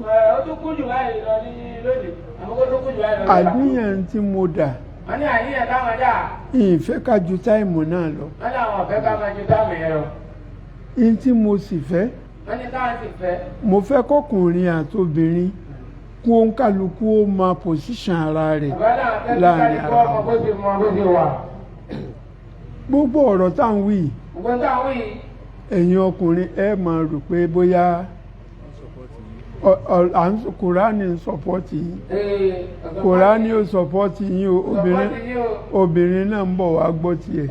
àníyàn tí mo dà wọ́n ní àníyàn táwọn dà. ìfẹ́ ká ju táìmù náà lọ. wọ́n ní àwọn ọ̀fẹ́ ká máa ju táìmù yẹn lọ. ihun tí mo sì fẹ́. wọ́n ní táwọn sì fẹ́. mo fẹ́ kọkùnrin àtobìnrin kó ń kálukú ó mọ pòsíṣàn ara rẹ̀ láàrin ara wọn. gbogbo ọ̀rọ̀ tá à ń wí. gbogbo tá à ń wí. ẹ̀yin ọkùnrin ẹ máa rò pé bóyá kùránì ń sọpọ́tì yín kùránì ó sọpọ́tì yín obìnrin náà ń bọ̀ wá gbọ́ tiẹ̀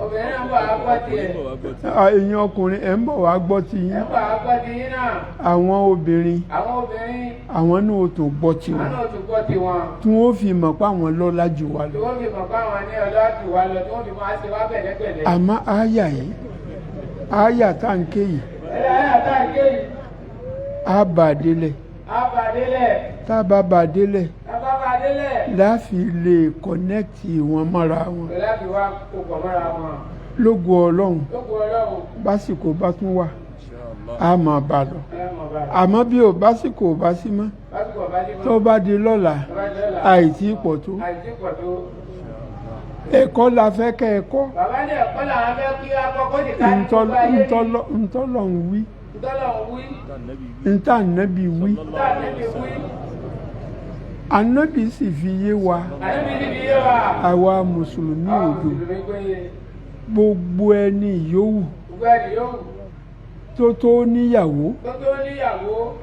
ẹ̀yin ọkùnrin ẹ̀ ń bọ̀ wá gbọ́ ti yín àwọn obìnrin àwọn náà ó tún gbọ́ tiwọn tí wọ́n fi mọ̀ pé àwọn lọ́lá jù wá lọ. àmọ́ àyà yìí àyà tá à ń ké yìí á bà á délẹ̀ tá a bá bà á délẹ̀ láfi lè kọ̀nẹ́kìtì wọn mọ́ra wọn lógo ọlọ́run básìkò bá tún wà á máa bá lọ àmọ́ bí o básìkò bá sí mọ́ tó bá di lọ́la àìtí pọ̀ tó ẹ̀kọ́ la fẹ́ kẹ́ ẹ̀kọ́ ntọ́lọ̀ ń wí ntá ànábì wí ànábì sì fi yé wa àwa mùsùlùmí òdo gbogbo ẹni yòówù tó níyàwó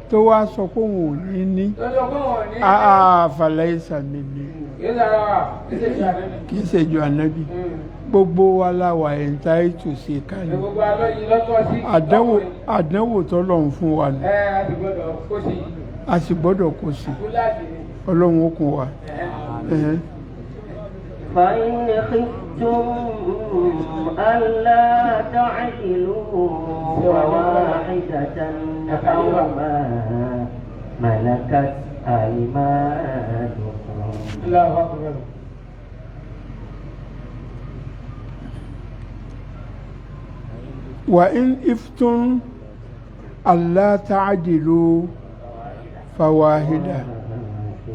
tó wá sọ pé òun ò ní ní àfàlẹ́ ìsàmì ni kì í ṣèjọ ànábì gbogbo wa láwa ẹ̀ǹtá ètò ṣe kalẹ̀ àdánwò tọ́lọ̀ ń fún wa ni a sì gbọ́dọ̀ kó sí ọlọ́run ó kún wa. فإن خفتم ألا تعدلوا فواحدة أو ما ملكت أيمانكم. الله أكبر. وإن إفتم ألا تعدلوا فواحدة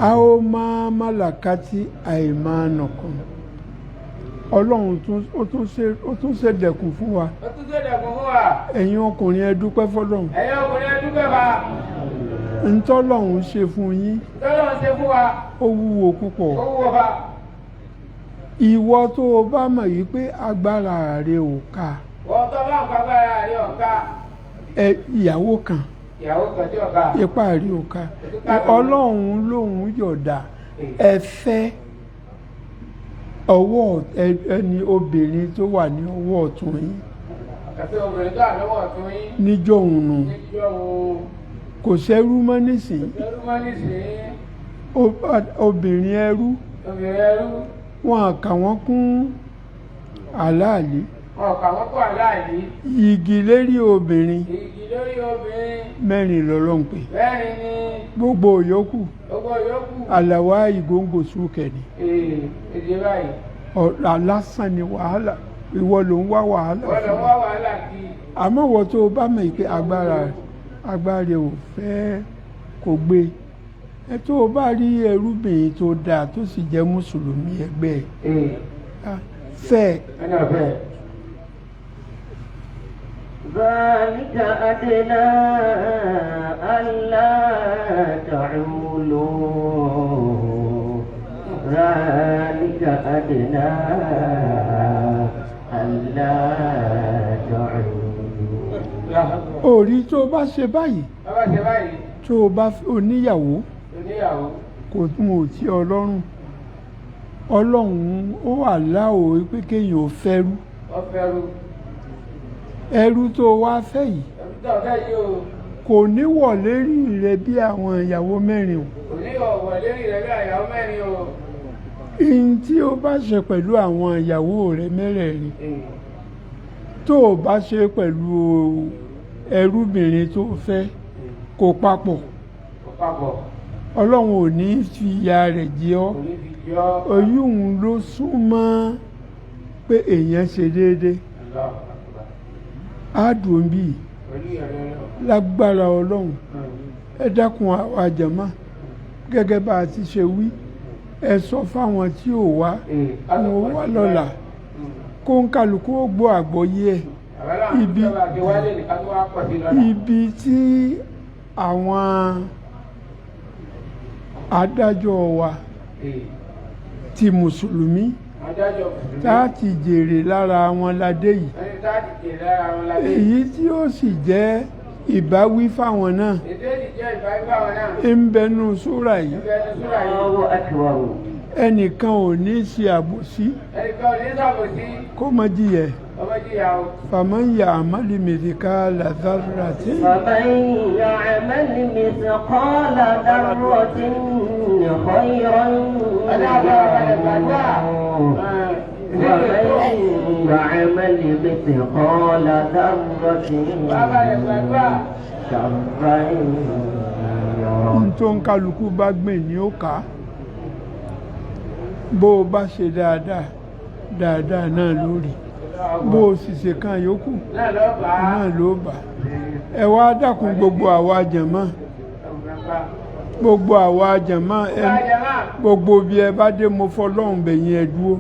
أو ما ملكت أيمانكم ọlọ́run ó tún ṣe dẹ̀kùn fún wa ẹ̀yin ọkùnrin ẹ dúpẹ́ fọlọ́run ntọ́lọ́run ṣe fún yín ó wúwo púpọ̀ ìwọ tó o bá mọ̀ yìí pé agbára rẹ ò ká ìyàwó kan ipá rí o ká ọlọ́run lòun yọ̀dà ẹ fẹ́ ọwọ́ ẹni obìnrin tó wà ní ọwọ́ ọ̀tún yín níjọ́ òun nù kò sẹ́rú mọ́ nísìnyí obìnrin ẹrú wọn kà wọ́n kún àláàlí igi lérí obìnrin mẹ́rin lọ́lọ́ ń pè gbogbo yòókù àlàwà ìgóńgò súnkẹ̀ ni lásán ni wàhálà ìwọ ló ń wá wàhálà àmọ́ wọ́n tó bá mọ̀ pé agbára ò fẹ́ kò gbé ẹ tó o bá rí ẹrúbìnrin tó dáa tó sì jẹ́ mùsùlùmí ẹgbẹ́ ẹ̀ fẹ́. ذلك أدنى ألا تعولوا ذلك أدنى ألا تعولوا. Orí tó o bá ṣe báyìí tó o bá oníyàwó kò mú tí ọlọ́run ó wà láò pé kéèyàn ò fẹ́rú ẹrú tó wá fẹ́ yìí kò ní wọ̀ lérí rẹ̀ bí àwọn ìyàwó mẹ́rin o. Ihun tí o bá ṣe pẹ̀lú àwọn ìyàwó rẹ̀ mẹ́rẹ̀ẹ̀rin tó o bá ṣe pẹ̀lú ẹrúbìnrin tó fẹ́ kò papọ̀ ọlọ́run ò ní fi ìyà rẹ̀ jẹ ọ́ oyún ló súnmọ́ pé èèyàn ṣe déédéé àádùn bí lágbára ọlọ́run ẹ dákun àwa jàmá gẹ́gẹ́ bá a ti ṣe wí ẹ sọ fáwọn tí ò wá wọn wá lọ́la kó ń kálukú ó gbọ́ àgbọ́yé ẹ̀ ibi tí àwọn adájọ́ wa ti mùsùlùmí táàtì jèrè lára wọn ládé yìí èyí tí ó sì jẹ́ ìbáwí fáwọn náà ń bẹnu súrà yìí ẹnìkan ò ní ṣe àbòsí kó má jìyà فمن يعمل مثقال ذرة فمن يعمل مثقال ذرة خيرا يره ومن يعمل مثقال ذرة شرا يره. tó ń kálukú bá gbìn ní ó ká bó o bá ṣe dáadáa náà lórí bó o sì ṣe kan yòókù náà ló bà ẹ wá dákun gbogbo àwa jàmá gbogbo bí ẹ bá dé mo fọlọ́run bẹ̀yìn ẹ dúró.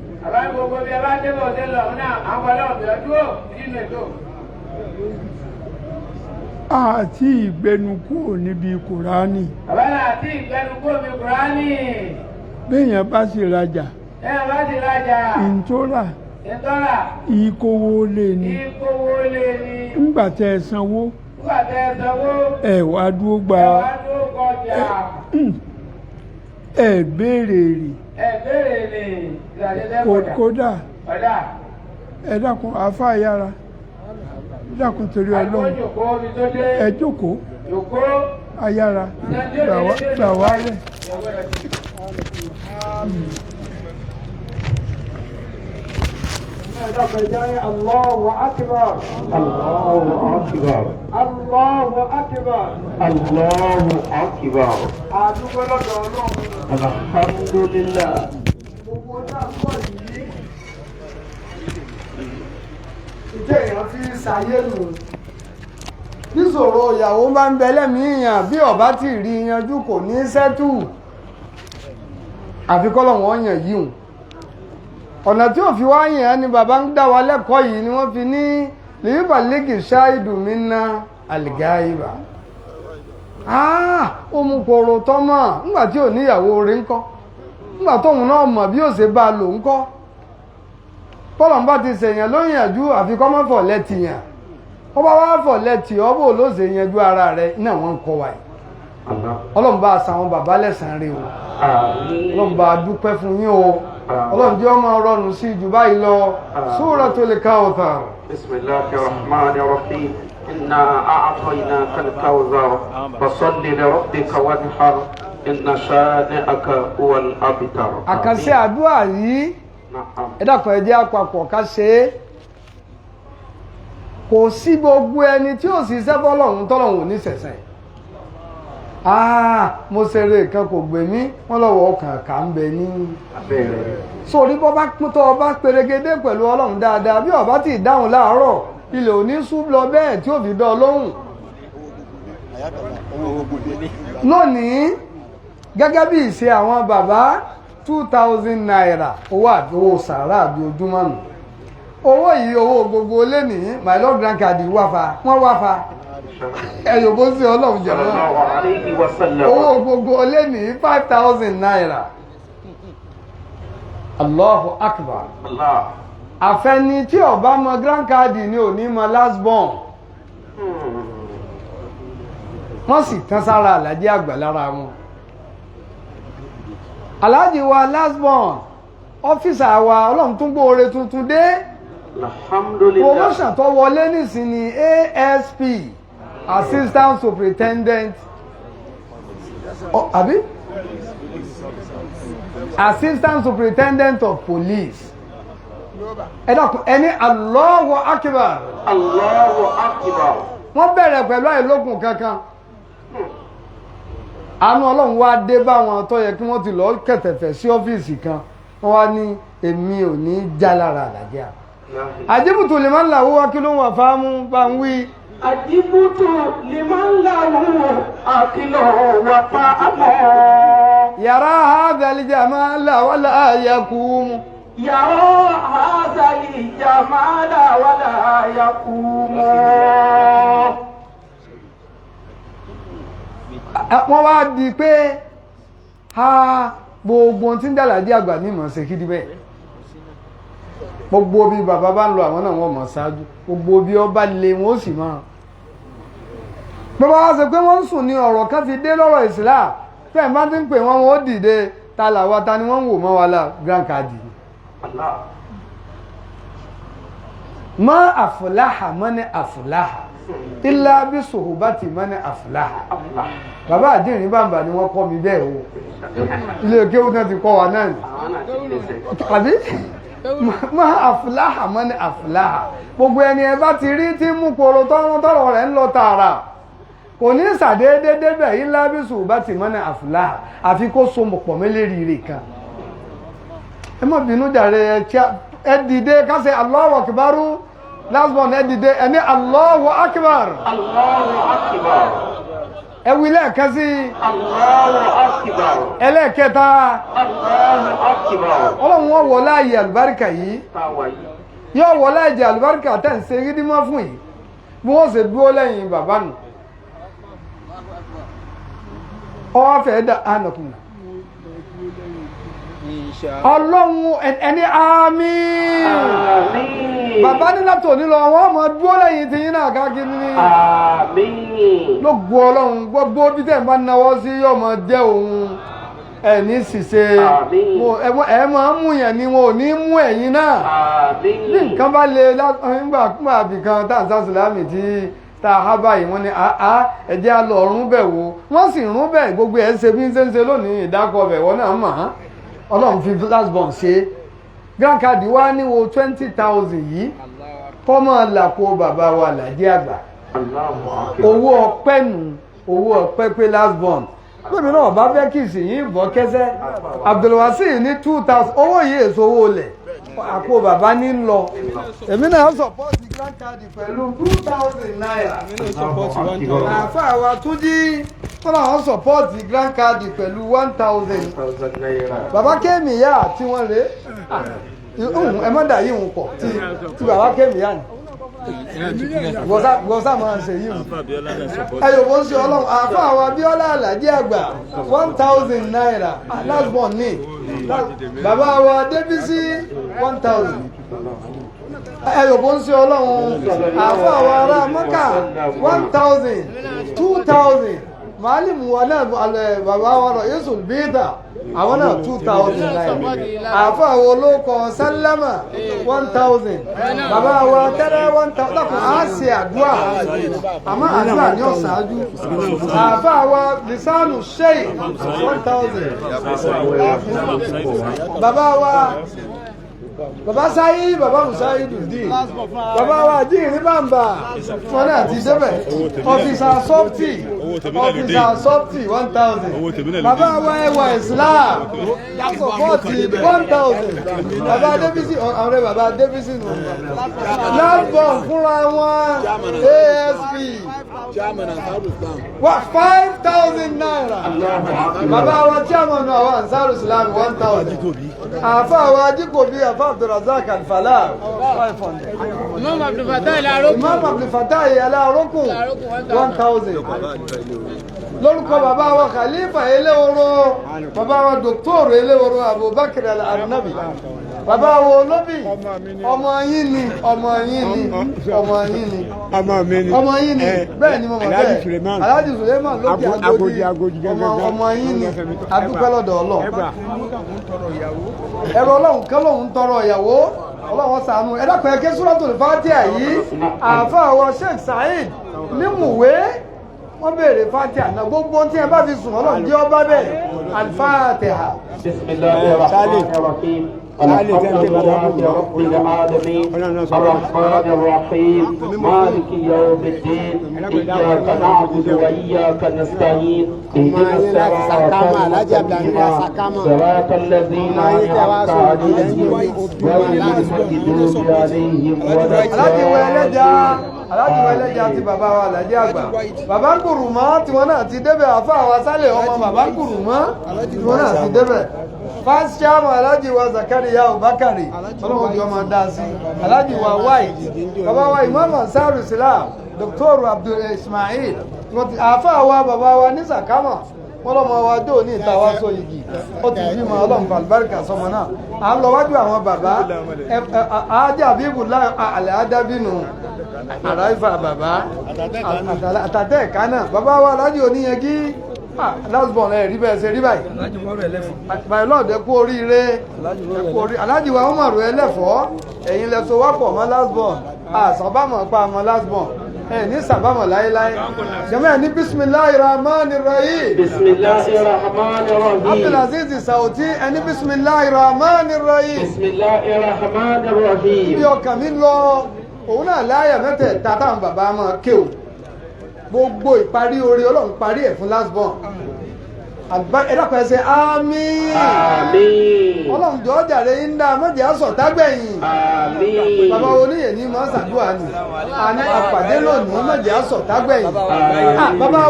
àti ìgbẹnukú níbi Kùránì. béèyàn bá sì rajà ìntòrà ìkówó lé ní ńgbà tẹ́ ẹ sanwó ẹ wá dúró gba ẹ béèrè rè kódà ẹ dákun àáfà yára dákun torí Ọlọ́run ẹ jókòó ayára gbà wálẹ̀. الله أكبر الله أكبر الله أكبر الله أكبر àdúgbò lọ́dọ̀ Ọlọ́run alhamdulillah. gbogbo náà pọ̀ yìí ìjẹ́ èèyàn fi ṣàyé nù níṣòro ìyàwó bá ń bẹ lẹ́mìí èèyàn bí ọba tí rí yanjú kò ní sẹ́tù àfikọ́lọ̀ wọ́n yàn yíhùn ọ̀nà tí ò fi wá yàn ni bàbá ń dá wa lẹ́kọ̀ọ́ yìí ni wọ́n fi ní lèyìnbà lẹ́gì ṣáìdù mi ná àlìgáìbà ó mú kòrò tọ́mọ̀ nígbà tí ò níyàwó rí ńkọ́ nígbà tóun náà mọ̀ bí ó ṣe bá a lò ńkọ́ tọ́lọ̀ ń bá ti ṣèyàn ló yànjú àfikọ́ mọ́ fọ̀ lẹ́tì yàn ó bá wá fọ̀ lẹ́tì ọ́ bò ló ṣe yanjú ara rẹ̀ náà wọ́n ń kọ́ wa yìí ọlọ́run bá aṣàwọn bàbá lẹ́sàn-án rí o ọlọ́run bá dúpẹ́ fún yín o ọlọ́run jẹ́ ọmọ rọrùn sí jù báyìí lọ Suratul Kawthar. Bismillahir Rahmanir Rahim. Inna a'tainakal kawthar fasalli li rabbika wanhar inna shani'aka huwal abtar. àkànṣe àdúrà yìí ẹ dákun ẹ jẹ́ àpapọ̀ ká ṣe é kò sí gbogbo ẹni tí ò sì sẹ́fọ́ lọ́hùn tọ́lọ́hùn ò ní sẹ̀sẹ̀ mo ṣeré kan kò gbé mí wọ́n lọ́wọ́ ọkàn kà ń bẹ ní abẹ́rẹ́ sórí bọ́ bá pín tọ́ ọba pèrègede pẹ̀lú ọlọ́run dáadáa bí ọba tí ì dáhùn láàárọ̀ ilẹ̀ ò ní sú lọ bẹ́ẹ̀ tí ò fi dán lóhùn lónìí gẹ́gẹ́ bí ìṣe àwọn bàbá 2,000 naira owó àdówó sàárà àbí ojúmọ́ nù owó yìí owó gbogbo lé ní my lord grand card wáfa wọ́n wáfa ẹ̀yọ̀ bó sí ọlọ́run jẹ̀mọ́ owó gbogbo lé ní 5,000 naira Allahu Akbar àfẹni tí ó bá mọ grand card ni ò ní mọ last born wọ́n sì tán sára àlàjì àgbà lára wọn aláàjì wa last born ọ́fíìsà wa ọlọ́run tún gbóore tuntun dé promotion tó wọlé nísìn ní ASP assistant superintendent àbí assistant superintendent of police ẹ dákun ẹni Allahu Akbar Allahu Akbar. wọ́n bẹ̀rẹ̀ pẹ̀lú àìlókun kankan àánú ọlọ́run wá dé bá wọn tó yẹ kí wọ́n ti lọ kẹ̀tẹ̀fẹ̀ sí ọ́fíìsì kan wọ́n wá ní èmi ò ní já lára àlàjá àjíbùtù lè máa ń làwọ́ wá kí ló ń wà fáámú bá ń wí. àjíbùtù lè máa ń làwọ́ àkìlọ̀ wà fáámú. yàrá àádọ́lìjà máa ń là wọ́n láàyè kú mu. yàrá àádọ́lìjà máa ń là wọ́n láàyè kú mu. wọ́n wá di pé gbogbo tí ń dàlàjì àgbà ní ìmọ̀ ṣe kídí bẹ́ẹ̀ gbogbo bí bàbá bá ń lọ àwọn náà wọ́n mọ̀ ṣáájú gbogbo bí ọba lè wọ́n sì máa bàbá wá ṣe pé wọ́n ń sùn ní ọ̀rọ̀ kan fi dé lọ́rọ̀ Islam tẹ́ ẹ̀ bá ti ń pè wọ́n ó dìde ta làwa ta ni wọ́n ń wò mọ́ wa la grand card mọ́ àfúláhà mọ́ ní àfúláhà ilá bí sòhùbátì mọ́ ní àfúláhà bàbá àdìrín bàbá ni wọ́n kọ́ mi bẹ́ẹ̀ o ilé kéwú náà ti kọ́ wa náà ni àbí mọ́ àfúláhà mọ́ ní àfúláhà gbogbo ẹni ẹ bá ti rí tí mú koro tọ́rọ rẹ̀ ń lọ tààrà kò ní sàdédé débẹ̀ ilá bí sòhùbátì mọ́ ní àfúláhà àfi kó so mọ̀pọ̀ mẹ́lẹ́rìíre kan ẹ má bínú jàre ẹ dìde ká ṣe Allahu Akbar last one ẹ dìde ẹ ní Allahu Akbar Allahu Akbar. ẹ wí lẹ́ẹ̀kan sí Allahu Akbar. ẹlẹ́ẹ̀kẹta Allahu Akbar. ọlọ́run wọ́n wọ láàyè àlùbáríkà yìí táwa yìí. yóò wọ láàyè àlùbáríkà tẹ̀ ń ṣe rídímọ́ fún yìí bí wọ́n ṣe dúró lẹ́yìn bàbá nù ọwọ́ fẹ́ dà ánàkùnà ọlọ́run ẹni àmín bàbá ní látò nílọ wọ́n mọ̀ dúró lẹ́yìn tí yín náà káàkiri ní àmín. ló gbọ́ ọlọ́run gbogbo bí tẹ̀ ń bá náwó sí yóò mọ̀ jẹ́ òun ẹni ṣìṣe ẹ máa ń mú yẹn ni wọn ò ní mú ẹ̀yin náà bí nǹkan bá le nígbà àbìkan tá à ń sá sùlámì tí tá a há báyìí wọ́n ní ẹ̀jẹ̀ á lọ rún bẹ̀ wò wọ́n sì rún bẹ̀ gbogbo ẹ̀ ṣe bí ń ṣe ń ṣe lónìí ìdákọ̀ bẹ̀ wọ́n náà mọ̀ án ọlọ́run fi last born ṣe grand card wá níwò 20,000 yìí kọ́mọ làpò bàbá wa làjẹ́ àgbà owó ọpẹ́ nù owó ọpẹ́ pé last born lómi náà bá fẹ́ kí ìsìnyí bọ́ kẹsẹ́ Abdulwasi ní 2,000 owó yìí èso owó lẹ̀ àpò bàbá ní lọ èmi náà sọpọ́ọ̀tì grand card pẹ̀lú 2,000 naira àfa wa tún jí wọ́n náà sọpọ́ọ̀tì grand card pẹ̀lú 1,000 bàbá kéèmìyà tí wọ́n lé ẹ mọ́ dà yìí ń pọ̀ tí bàbá kéèmìyà ni gọ́sà máa ń ṣe yìí ẹ̀yọ̀bọ̀ ń ṣe ọlọ́run àfọ́ àwọn Abíọ́lá Àlàjí àgbà 1,000 naira last born ní bàbá wa Débísí 1,000 ẹ̀yọ̀bọ̀ ń ṣe ọlọ́run àfọ́ àwọn ará Mọ́kà 1,000 2,000 màálìmù wa náà bàbá wa rọ̀ Yusuf Bídà àwọn náà 2,000 naira àfọ́ àwọn olóko Sálámà 1,000 bàbá wa tẹ́rẹ́ 1,000 lọ́kùn á ṣe àdúrà àmọ́ àdúrà ní ọ̀sáájú àfọ́ àwọn Lisanu Sheikh 1,000 bàbá wa bàbá sáyé bàbá musáyé dùdí bàbá wa jíìrí bàmbà wọn náà ti débẹ̀ ọ̀fíìsà sọ́ọ̀tì ọfíìsà sọ́ọ̀tì 1000 bàbá wa ẹwà Islam sọpọ́ọ̀tì 1000 bàbá Débísì ọ̀rẹ́ bàbá Débísì nù lábọ̀n fúnra wọn ASP 5,000 naira bàbá wa chairman àwọn Ansar Islam 1,000 àfa àwọn Ajíkòbí àfa Abdulrazak Alfala 500 Imam Abdulfatah Alárókùn 1,000 lórúkọ bàbá wa Khalifa eléwòrò bàbá wa Dr. eléwòrò Abubakar Al-Arnabi bàbá wo olóbì ọmọ yín ni ọmọ yín ni bẹ́ẹ̀ ni mo mọ̀ bẹ́ẹ̀ Alhaji Suleiman lókè Agodi ọmọ yín ni adúpẹ́ lọ́dọ̀ Ọlọ́run ẹ̀rọ Ọlọ́run kẹ́lọ́hún tọrọ ìyàwó Ọlọ́run ṣàánú ẹ̀dàpọ̀ ẹ̀kẹ́ Suratul Fatiha yìí àáfàá wa Sheikh Saheed ní Mùwé wọ́n béèrè Fatiha náà gbogbo tí ẹ bá fi sùn Ọlọ́run jẹ́ ọba bẹ́ẹ̀ Al-Fatiha. Bismillahirrahmanirrahim. Alhamdulillahi Rabbil alamin. Arrahmanirrahim. Maliki yawmiddin. Iyyaka na'budu wa iyyaka nasta'in. Ihdinas siratal mustaqim. Siratal ladzina an'amta alayhim ghayril maghdubi alayhim Aláàjì wa ẹlẹ́jà ti bàbá wa Àlàjí àgbà bàbá ń kùrù mọ́ tí wọ́n náà ti débẹ̀ àfáà wa Sálẹ̀ ọmọ bàbá ń kùrù mọ́ tí wọ́n náà ti débẹ̀ fast chairman Aláàjì wa Zakariya Abubakari ọlọ́run jọ máa dá sí Aláàjì wa White bàbá wa Imam Ansar Islam Dr. Abdul Ismail àfáà wa bàbá wa ní Sàkámà wọ́n lọ́mọ wa dò ní ìta wa sọ igi ó ti bí ma ọlọ́run fàlùbáríkà sọmọ náà à ń lọ wájú àwọn bàbá ajá bíbù àlẹ́ adábínú àráìfà bàbá àtàtẹ́ ẹ̀ka náà bàbá wa Alhaji Oníyẹgí lásbọ̀n ẹ̀ rí bẹ́ẹ̀ ṣe rí báyìí báyìí lọ́ọ̀dẹ́ kú oríire Alhaji wa Umaru ẹlẹ́fọ́ ẹ̀yin lẹ́sọ wápọ̀ mọ́ lásbọ̀n àṣàbámọ̀ pa mọ́ lásbọ̀n ní sàbámọ̀ láíláí jẹ́mọ́ ní bismillahirrahmanirrahim Bismillahirrahmanirrahim. Abdulaziz Sauti ẹni bismillahirrahmanirrahim Bismillahirrahmanirrahim. bí ọkàn mi lọ òun náà láyà mẹ́tẹ̀ẹ̀ta táwọn bàbá máa ké o gbogbo ìparí orí Ọlọ́run parí ẹ̀ fún lásbọ̀n ẹ̀dàpọ̀ ẹsẹ̀ àmín Ọlọ́run jọ jàre ń dá mọ́jẹ́ àsọ̀tágbẹ̀yìn bàbá oníyè ní mọ́ sàdúrà ní àní àpàdé lónìí mọ́jẹ́ àsọ̀tágbẹ̀yìn bàbá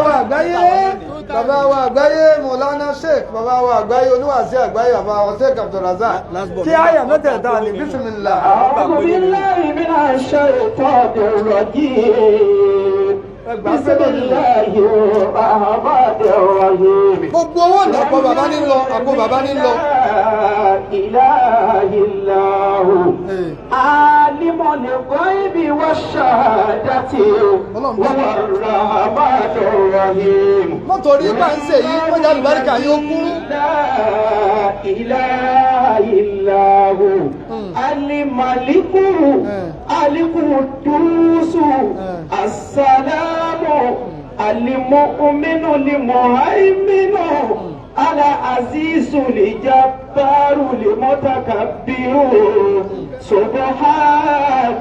wa àgbáyé Mọ̀lánà Sheikh bàbá wa àgbáyé oníwàásí àgbáyé bàbá wa Sheikh Abdulrazak kí àyà mẹ́tẹ̀ẹ̀ta ní bísímìlà. A'udhu billahi minash shaitanir rajim. Bismillahirrahmanirrahim. Gbogbo owó ní àpò bàbá ní lọ, àpò bàbá ní lọ. Ilahillahu. Alimul ghaibi wash-shahadati. Ar-Rahmanir Rahim. Mọ́tòrí bá ń ṣe yìí, wọ́n jáde báríkà yóò kú. Ilahillahu. Al-Maliku. Al-Qudusu. As-Salamu. Al-Mu'minu Al-Muhaiminu Al-Azizu Al-Jabbaru Al-Mutakabbiru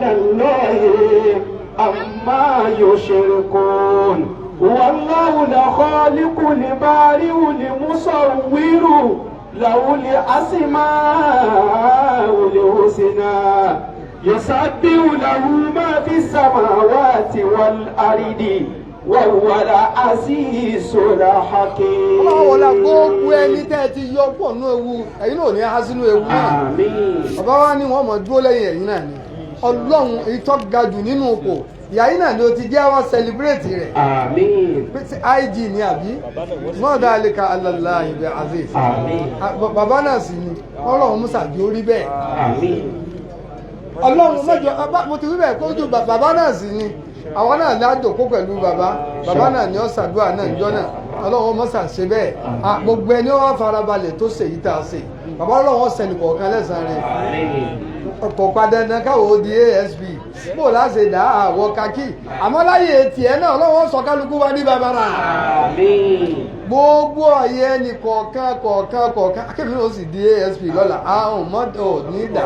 Subhanallahi amma yushrikun Wallahu al-Khaliqu al-Bari'u al-Musawwiru Lahu al-asma'u al-husna Yusabbihu lahu ma fi as-samawati wal-ardi wàwàlà àṣìṣòra hàkì. Ọlọ́run wọlé gbogbo ẹni tẹ́ ẹ ti yọ pọ̀ nínú ewu ẹ̀yin náà ní á sínú ewu náà. Bàbá wa ní wọ́n mọ̀ dúró lẹ́yìn ẹ̀yin náà ni. Ọlọ́run ìtọ́ ga jù nínú oko. Ìyá yín náà ni o ti jẹ́ wọ́n sẹlẹ̀bírẹ̀tì rẹ̀. IG ni àbí? Mọ́ọ̀dá àlekà alàlá ìbẹ̀ aziz. Bàbá náà sì ni Ọlọ́run Musa di orí bẹ́ẹ̀. Ọlọ́run mẹ́jọ mo ti wí bẹ́ẹ̀ kó ju bàbá náà sì ni. Àwọn náà ládòkó pẹ̀lú bàbá náà ni ó ṣàdúrà náà níjọ́ náà Ọlọ́run mọ́sà ṣe bẹ́ẹ̀ gbogbo ẹni ó wá farabalẹ̀ tó ṣe yìí tá a ṣe bàbá Ọlọ́run sẹ́ni kọ̀ọ̀kan lẹ́sàn-án rẹ̀ ọ̀pọ̀ padà náà káwọ́ ó di ASP bó láṣẹ dá àwọ̀ kakí àmọ́ láyé tiẹ̀ náà Ọlọ́run sọ kálukú wá ní babara gbogbo ayé ẹni kọ̀ọ̀kan akébìnrin ó sì di ASP lọ́la àwọn mọ́tò ní dà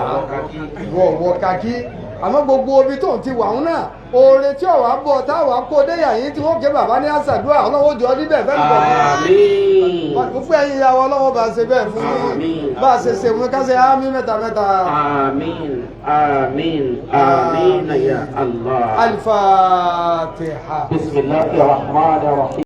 wọ̀ kakí àmọ́ gbogbo omi tó ń ti wà ń náà oore tí ọ̀wá bọ̀ táwa kó déyà yín tí wọ́n ké bàbá ní àṣàdúrà ọlọ́wọ́ jọ níbẹ̀ fẹ́ẹ́ bọ̀ fún fún ẹ̀yin ìyàwó ọlọ́wọ́ bá ṣe bẹ́ẹ̀ fún yín bá ṣe ṣe fún ká ṣe ámì mẹ́ta mẹ́ta. àmín àmín àmín ya Allah. Al-Fatiha. bismillahir rahmanir rahim.